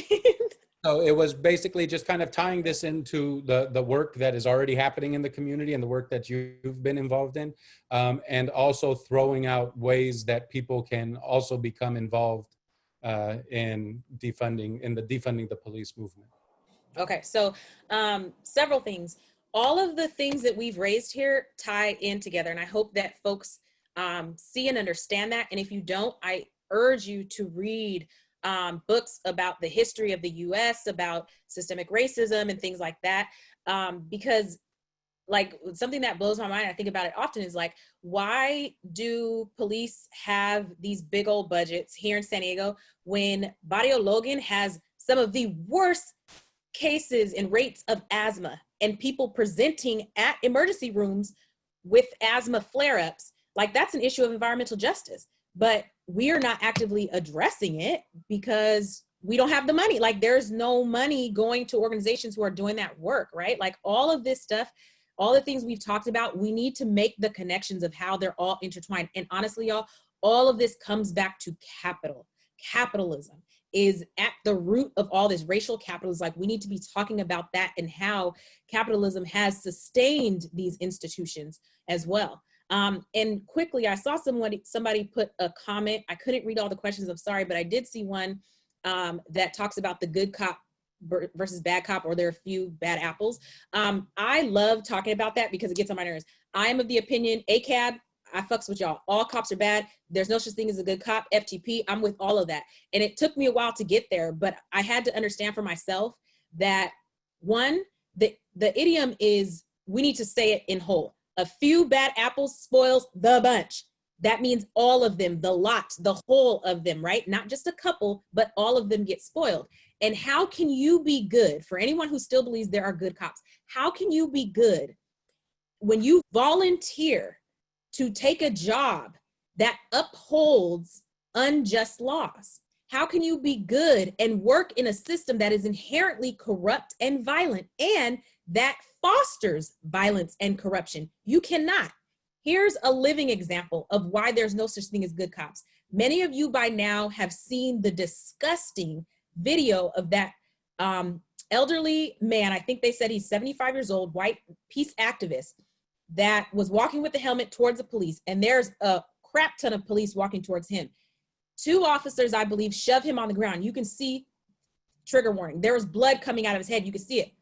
So it was basically just kind of tying this into the work that is already happening in the community and the work that you've been involved in, and also throwing out ways that people can also become involved in the defunding the police movement. Okay, so several things. All of the things that we've raised here tie in together, and I hope that folks see and understand that. And if you don't, I urge you to read books about the history of the US, about systemic racism and things like that. Because like something that blows my mind, I think about it often, is like, why do police have these big old budgets here in San Diego when Barrio Logan has some of the worst cases and rates of asthma and people presenting at emergency rooms with asthma flare-ups? Like, that's an issue of environmental justice, but we are not actively addressing it because we don't have the money. Like, there's no money going to organizations who are doing that work, right? Like, all of this stuff, all the things we've talked about, we need to make the connections of how they're all intertwined. And honestly, y'all, all of this comes back to capital. Capitalism is at the root of all this. Racial capitalism, like, we need to be talking about that and how capitalism has sustained these institutions as well. And quickly, I saw somebody put a comment. I couldn't read all the questions, I'm sorry, but I did see one that talks about the good cop versus bad cop, or there are a few bad apples. I love talking about that because it gets on my nerves. I am of the opinion, ACAB, I fucks with y'all. All cops are bad. There's no such thing as a good cop. FTP, I'm with all of that. And it took me a while to get there, but I had to understand for myself that, one, the idiom is, we need to say it in whole. A few bad apples spoils the bunch. That means all of them, the lot, the whole of them, right? Not just a couple, but all of them get spoiled. And how can you be good, for anyone who still believes there are good cops, how can you be good when you volunteer to take a job that upholds unjust laws? How can you be good and work in a system that is inherently corrupt and violent and that fosters violence and corruption? You cannot. Here's a living example of why there's no such thing as good cops. Many of you by now have seen the disgusting video of that elderly man. I think they said he's 75 years old, white peace activist, that was walking with the helmet towards the police. And there's a crap ton of police walking towards him. Two officers, I believe, shove him on the ground. You can see, trigger warning, there was blood coming out of his head. You can see it.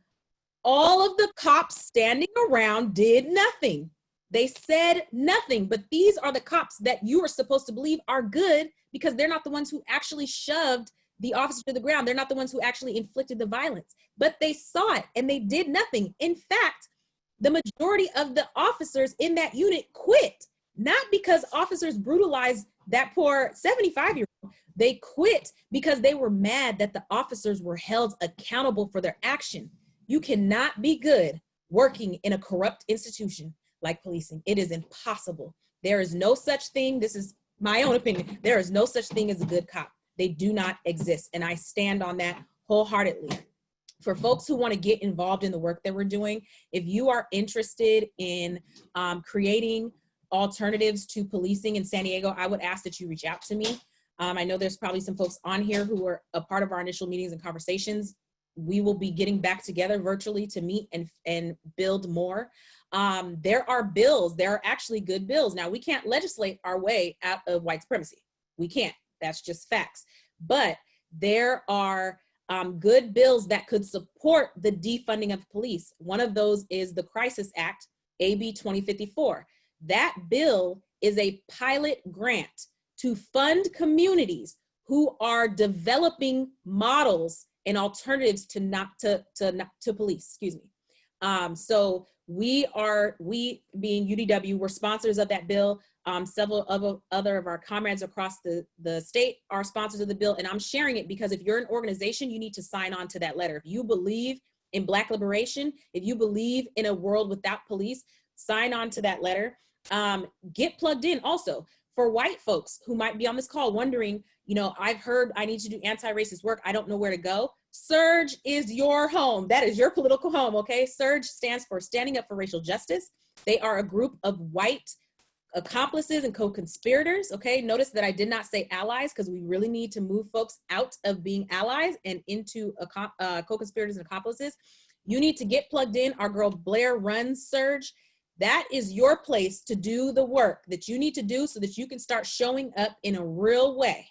All of the cops standing around did nothing. They said nothing, but these are the cops that you are supposed to believe are good because they're not the ones who actually shoved the officer to the ground. They're not the ones who actually inflicted the violence, but they saw it and they did nothing. In fact, the majority of the officers in that unit quit, not because officers brutalized that poor 75-year-old. They quit because they were mad that the officers were held accountable for their action. You cannot be good working in a corrupt institution like policing. It is impossible. There is no such thing. This is my own opinion. There is no such thing as a good cop. They do not exist. And I stand on that wholeheartedly. For folks who want to get involved in the work that we're doing, if you are interested in creating alternatives to policing in San Diego, I would ask that you reach out to me. I know there's probably some folks on here who were a part of our initial meetings and conversations. We will be getting back together virtually to meet and build more. There are bills, there are actually good bills. Now, we can't legislate our way out of white supremacy. We can't, that's just facts. But there are good bills that could support the defunding of police. One of those is the Crisis Act, AB 2054. That bill is a pilot grant to fund communities who are developing models and alternatives to police, excuse me. So we being UDW, we're sponsors of that bill. Several other of our comrades across the state are sponsors of the bill, and I'm sharing it because if you're an organization, you need to sign on to that letter. If you believe in Black liberation, if you believe in a world without police, sign on to that letter. Get plugged in also. For white folks who might be on this call wondering, you know, I've heard I need to do anti-racist work, I don't know where to go. SURJ is your home. That is your political home, okay? SURJ stands for Standing Up for Racial Justice. They are a group of white accomplices and co-conspirators, okay? Notice that I did not say allies because we really need to move folks out of being allies and into co-conspirators and accomplices. You need to get plugged in. Our girl Blair runs SURJ. That is your place to do the work that you need to do so that you can start showing up in a real way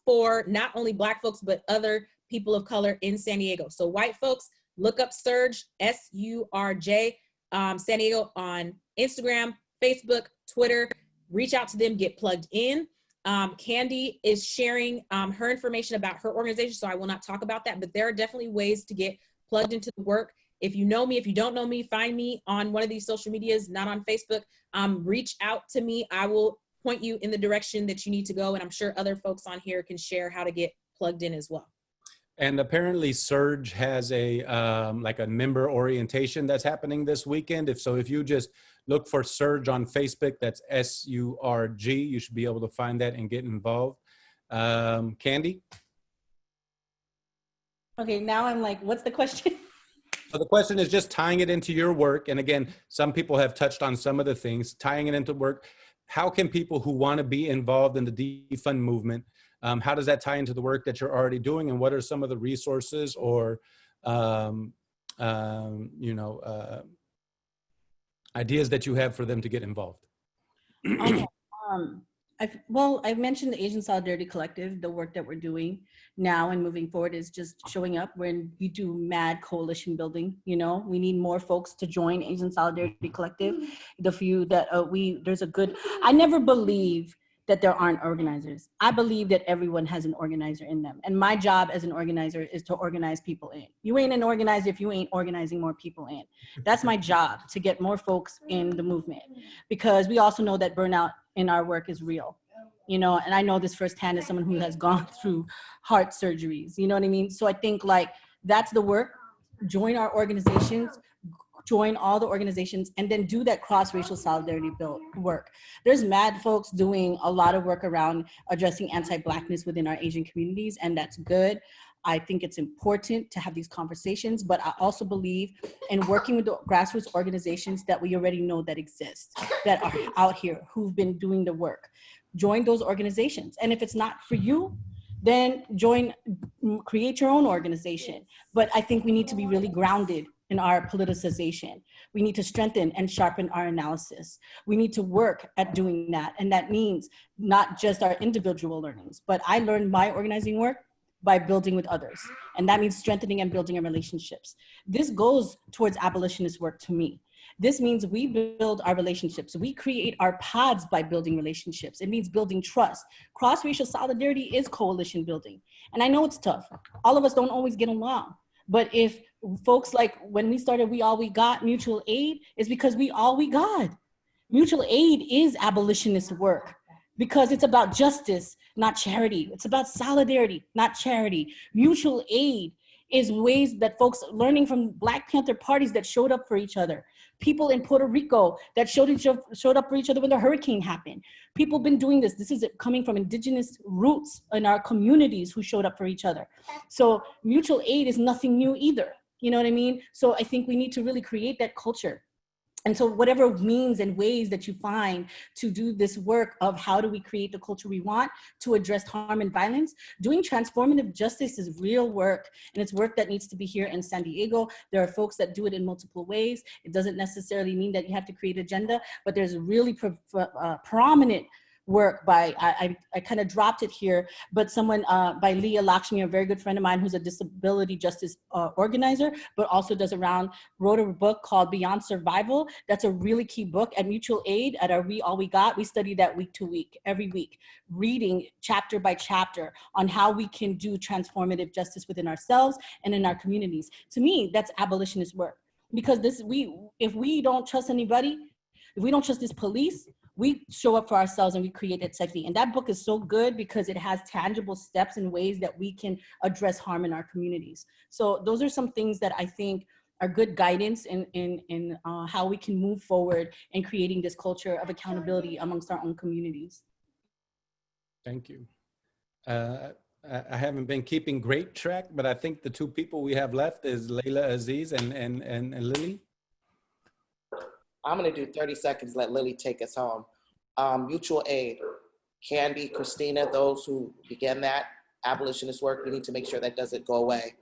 for not only Black folks, but other people of color in San Diego. So white folks, look up SURJ, S-U-R-J, San Diego on Instagram, Facebook, Twitter, reach out to them, get plugged in. Kandi is sharing her information about her organization, so I will not talk about that, but there are definitely ways to get plugged into the work. If you know me, if you don't know me, find me on one of these social medias, not on Facebook. Reach out to me. I will point you in the direction that you need to go, and I'm sure other folks on here can share how to get plugged in as well. And apparently SURJ has a like a member orientation that's happening this weekend. If you just look for SURJ on Facebook, that's S-U-R-G, you should be able to find that and get involved. Kandi? Okay, now I'm like, what's the question? So the question is just tying it into your work. And again, some people have touched on some of the things, tying it into work. How can people who want to be involved in the defund movement, how does that tie into the work that you're already doing? And what are some of the resources or, ideas that you have for them to get involved? Okay. I've mentioned the Asian Solidarity Collective. The work that we're doing now and moving forward is just showing up when we do mad coalition building. You know, we need more folks to join Asian Solidarity Collective. The few that I never believe that there aren't organizers. I believe that everyone has an organizer in them. And my job as an organizer is to organize people in. You ain't an organizer if you ain't organizing more people in. That's my job, to get more folks in the movement. Because we also know that burnout in our work is real. You know, and I know this firsthand as someone who has gone through heart surgeries, you know what I mean? So I think like that's the work. Join our organizations, join all the organizations, and then do that cross-racial solidarity work. There's mad folks doing a lot of work around addressing anti-Blackness within our Asian communities, and that's good. I think it's important to have these conversations, but I also believe in working with the grassroots organizations that we already know that exist, that are out here, who've been doing the work. Join those organizations. And if it's not for you, then create your own organization. But I think we need to be really grounded in our politicization. We need to strengthen and sharpen our analysis. We need to work at doing that. And that means not just our individual learnings, but I learned my organizing work by building with others. And that means strengthening and building our relationships. This goes towards abolitionist work to me. This means we build our relationships. We create our pods by building relationships. It means building trust. Cross-racial solidarity is coalition building. And I know it's tough. All of us don't always get along. But if folks like when we started We All We Got mutual aid, is because we all we got. Mutual aid is abolitionist work because it's about justice, not charity. It's about solidarity, not charity. Mutual aid is ways that folks learning from Black Panther parties that showed up for each other. People in Puerto Rico that showed up for each other when the hurricane happened. People have been doing this. This is coming from indigenous roots in our communities who showed up for each other. So mutual aid is nothing new either. You know what I mean? So I think we need to really create that culture. And so whatever means and ways that you find to do this work of how do we create the culture we want to address harm and violence, doing transformative justice is real work. And it's work that needs to be here in San Diego. There are folks that do it in multiple ways. It doesn't necessarily mean that you have to create an agenda, but there's a really prominent work by, I kind of dropped it here, but someone by Leah Lakshmi, a very good friend of mine who's a disability justice organizer, but also wrote a book called Beyond Survival. That's a really key book at Mutual Aid at our We All We Got. We study that week to week, every week, reading chapter by chapter on how we can do transformative justice within ourselves and in our communities. To me, that's abolitionist work because if we don't trust anybody, if we don't trust this police, we show up for ourselves and we create that safety. And that book is so good because it has tangible steps and ways that we can address harm in our communities. So those are some things that I think are good guidance in how we can move forward in creating this culture of accountability amongst our own communities. Thank you. I haven't been keeping great track, but I think the two people we have left is Laila, Aziz, and Lili. I'm gonna do 30 seconds, let Lili take us home. Mutual aid, Kandi, Christina, those who began that abolitionist work, we need to make sure that doesn't go away.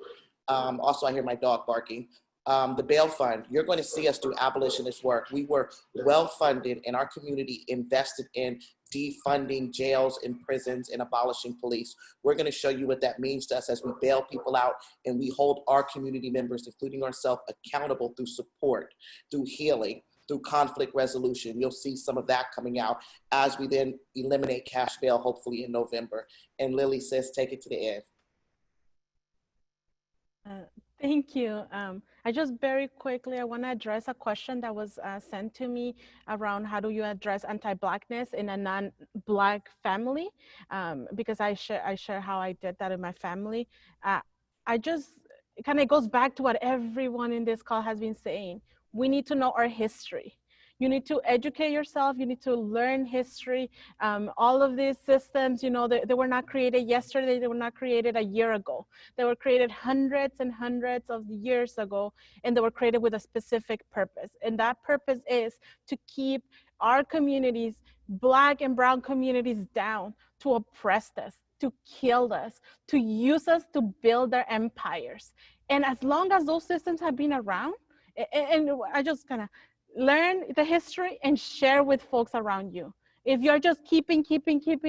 Also, I hear my dog barking. The bail fund, you're going to see us do abolitionist work. We were well funded in our community, invested in defunding jails and prisons and abolishing police. We're going to show you what that means to us as we bail people out and we hold our community members, including ourselves, accountable through support, through healing, through conflict resolution. You'll see some of that coming out as we then eliminate cash bail, hopefully in November. And Lili says, take it to the end. Thank you. I just very quickly, I want to address a question that was sent to me around how do you address anti-Blackness in a non-Black family, because I share how I did that in my family. It kind of goes back to what everyone in this call has been saying. We need to know our history. You need to educate yourself. You need to learn history. All of these systems, you know, they were not created yesterday. They were not created a year ago. They were created hundreds and hundreds of years ago, and they were created with a specific purpose. And that purpose is to keep our communities, Black and brown communities, down, to oppress us, to kill us, to use us to build their empires. And as long as those systems have been around, and I just kind of learn the history and share with folks around you. If you're just keeping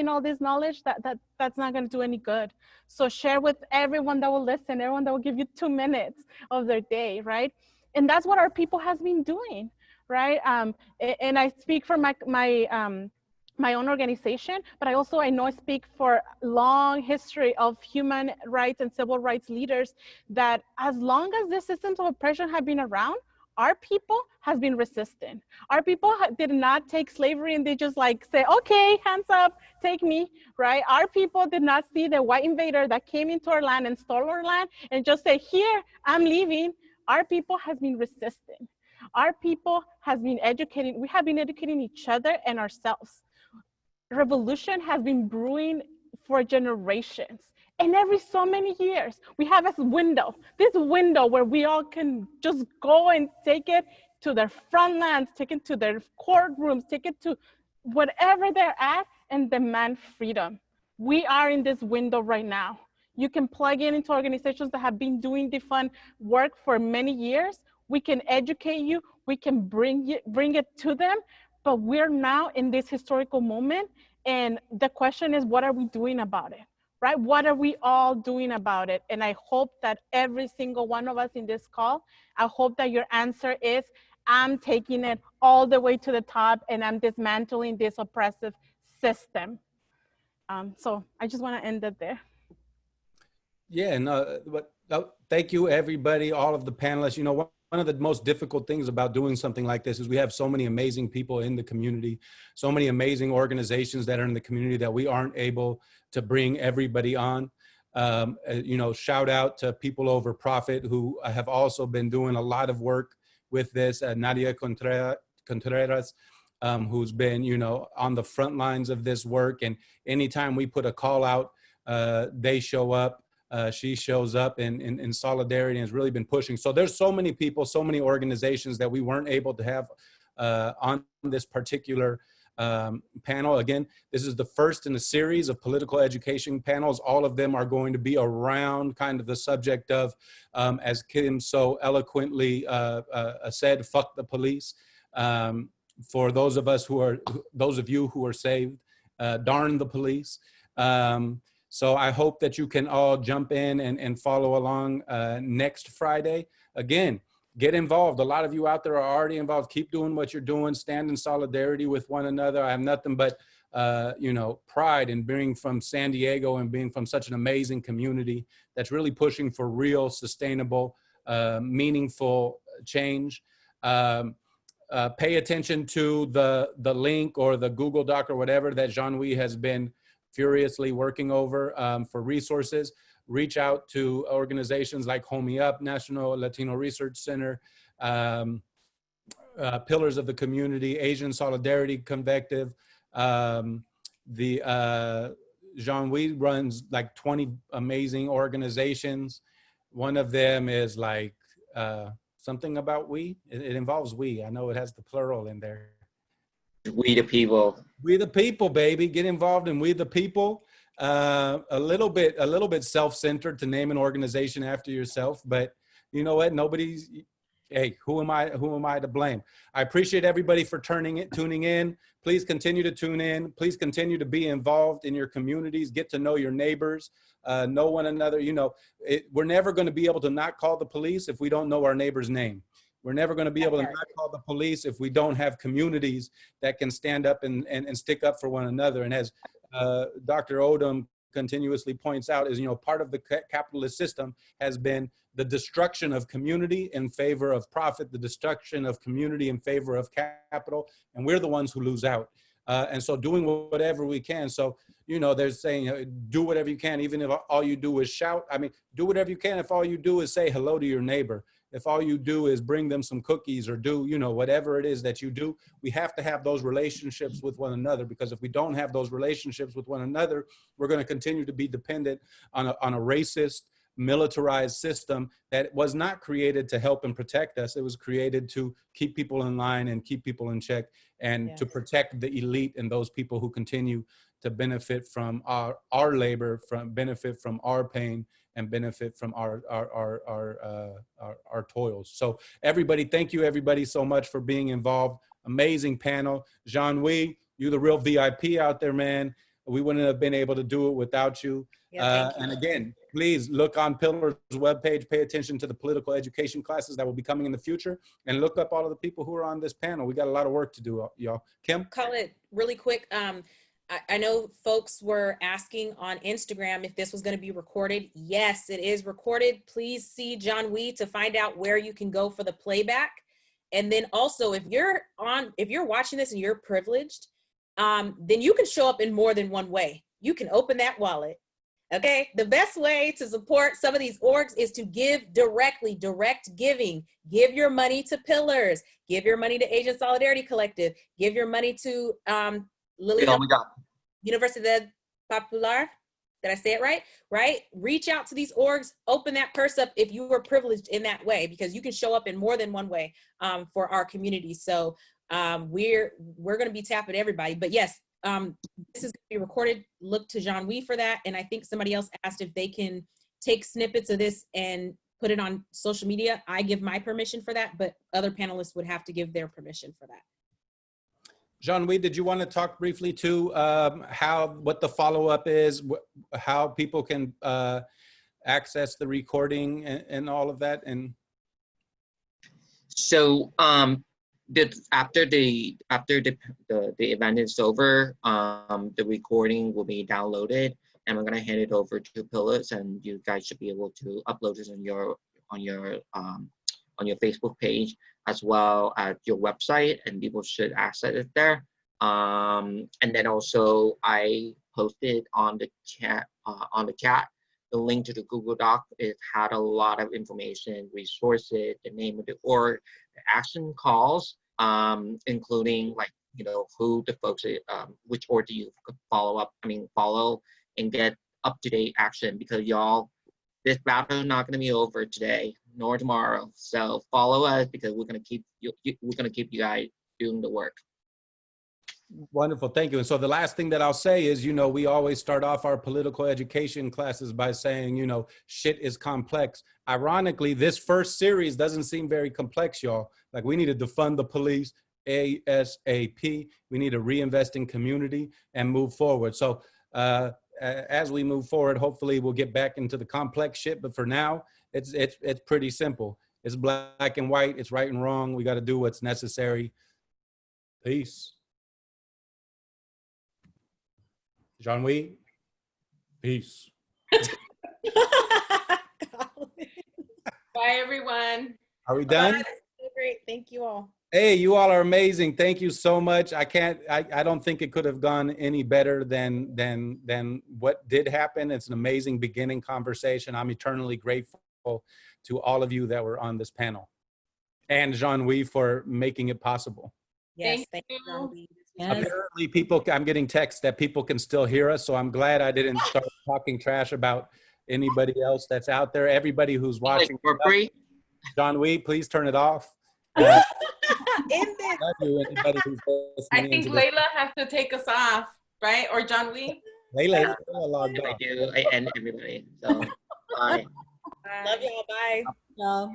all this knowledge, that's not going to do any good. So share with everyone that will listen, everyone that will give you 2 minutes of their day, right? And that's what our people has been doing, right? And I speak for my own organization, but I know I speak for long history of human rights and civil rights leaders that as long as the systems of oppression have been around, our people has been resistant. Our people did not take slavery and they just like say, okay, hands up, take me, right? Our people did not see the white invader that came into our land and stole our land and just say, here, I'm leaving. Our people has been resistant. Our people has been educating. We have been educating each other and ourselves. Revolution has been brewing for generations. And every so many years, we have this window where we all can just go and take it to their front lands, take it to their courtrooms, take it to whatever they're at and demand freedom. We are in this window right now. You can plug into organizations that have been doing defund work for many years. We can educate you, we can bring it to them, but we're now in this historical moment. And the question is, what are we doing about it? Right? What are we all doing about it? And I hope that every single one of us in this call, I hope that your answer is, I'm taking it all the way to the top and I'm dismantling this oppressive system. So I just want to end it there. Yeah, thank you everybody, all of the panelists. You know, one of the most difficult things about doing something like this is we have so many amazing people in the community, so many amazing organizations that are in the community that we aren't able to bring everybody on. You know, shout out to People Over Profit, who have also been doing a lot of work with this. Nadia Contreras, who's been, you know, on the front lines of this work. And anytime we put a call out, they show up. She shows up in solidarity and has really been pushing. So there's so many people, so many organizations that we weren't able to have on this particular panel. Again, this is the first in a series of political education panels. All of them are going to be around kind of the subject of, as Kim so eloquently said, fuck the police. For those of you who are saved, darn the police. So I hope that you can all jump in and follow along next Friday. Again, get involved. A lot of you out there are already involved. Keep doing what you're doing. Stand in solidarity with one another. I have nothing but, you know, pride in being from San Diego and being from such an amazing community that's really pushing for real, sustainable, meaningful change. pay attention to the link or the Google Doc or whatever that Jean-Louis has been furiously working over for resources. Reach out to organizations like Homie Up, National Latino Research Center, Pillars of the Community, Asian Solidarity Convective. Jean-Louis runs like 20 amazing organizations. One of them is like something about we. It involves we. I know it has the plural in there. We the people. We the people, baby. Get involved in We the People. A little bit self-centered to name an organization after yourself, but you know what? Nobody's. Hey, who am I to blame? I appreciate everybody for tuning in. Please continue to tune in. Please continue to be involved in your communities. Get to know your neighbors, know one another. You know, we're never going to be able to not call the police if we don't know our neighbor's name. We're never going to be able to not call the police if we don't have communities that can stand up and stick up for one another. And as Dr. Odom continuously points out, is, you know, part of the capitalist system has been the destruction of community in favor of profit, the destruction of community in favor of capital, and we're the ones who lose out. And so doing whatever we can. So, you know, they're saying, do whatever you can, even if all you do is shout. I mean, do whatever you can if all you do is say hello to your neighbor. If all you do is bring them some cookies or do, you know, whatever it is that you do, we have to have those relationships with one another, because if we don't have those relationships with one another, we're going to continue to be dependent on a racist, militarized system that was not created to help and protect us. It was created to keep people in line and keep people in check, and to protect the elite and those people who continue to benefit from our labor, benefit from our pain, and benefit from our toils. So everybody, thank you everybody so much for being involved. Amazing panel. Jean-Louis, you the real VIP out there, man. We wouldn't have been able to do it without you. And again, please look on Pillar's webpage, pay attention to the political education classes that will be coming in the future, and look up all of the people who are on this panel. We got a lot of work to do, y'all. Kim? Call it really quick. I know folks were asking on Instagram if this was going to be recorded. Yes, it is recorded. Please see Jean-Louis to find out where you can go for the playback. And then also, if you're watching this and you're privileged, then you can show up in more than one way. You can open that wallet. Okay, the best way to support some of these orgs is to give directly, direct giving. Give your money to Pillars. Give your money to Asian Solidarity Collective. Give your money to Lili, Universidad Popular. Did I say it right? Right? Reach out to these orgs. Open that purse up if you were privileged in that way, because you can show up in more than one way for our community. So we're going to be tapping everybody. But yes, this is going to be recorded. Look to Jean-Louis for that. And I think somebody else asked if they can take snippets of this and put it on social media. I give my permission for that, but other panelists would have to give their permission for that. Jean-Louis, did you want to talk briefly to what the follow-up is, how people can access the recording and all of that? And so after the event is over, the recording will be downloaded, and I'm gonna hand it over to Pillars, and you guys should be able to upload this on your Facebook page as well as your website, and people should access it there. And then also I posted on the chat the link to the Google Doc. It had a lot of information, resources, the name of the org, the action calls, including, like, you know, who the folks, which org do you follow and get up-to-date action, because y'all, this battle is not going to be over today nor tomorrow. So follow us, because we're going to keep you guys doing the work. Wonderful, thank you. And so the last thing that I'll say is, you know, we always start off our political education classes by saying, you know, shit is complex. Ironically, this first series doesn't seem very complex, y'all. Like, we need to defund the police ASAP. We need to reinvest in community and move forward. So as we move forward, hopefully we'll get back into the complex shit. But for now, it's pretty simple. It's black and white. It's right and wrong. We got to do what's necessary. Peace. Jean-Louis, peace. Bye, everyone. Are we done? Bye. Great. Thank you all. Hey, you all are amazing. Thank you so much. I don't think it could have gone any better than what did happen. It's an amazing beginning conversation. I'm eternally grateful to all of you that were on this panel. And Jean-Louis for making it possible. Yes, Thank thank you. you. Jean-Louis. Yes. Apparently I'm getting texts that people can still hear us. So I'm glad I didn't start talking trash about anybody else that's out there. Everybody who's watching. For free? Jean-Louis, please turn it off. End it. Love you, anybody who's I listening think into this. Laila has to take us off, right? Or John Lee? Laila logged I off. do. I end everybody. So, bye. Love y'all. Bye. So,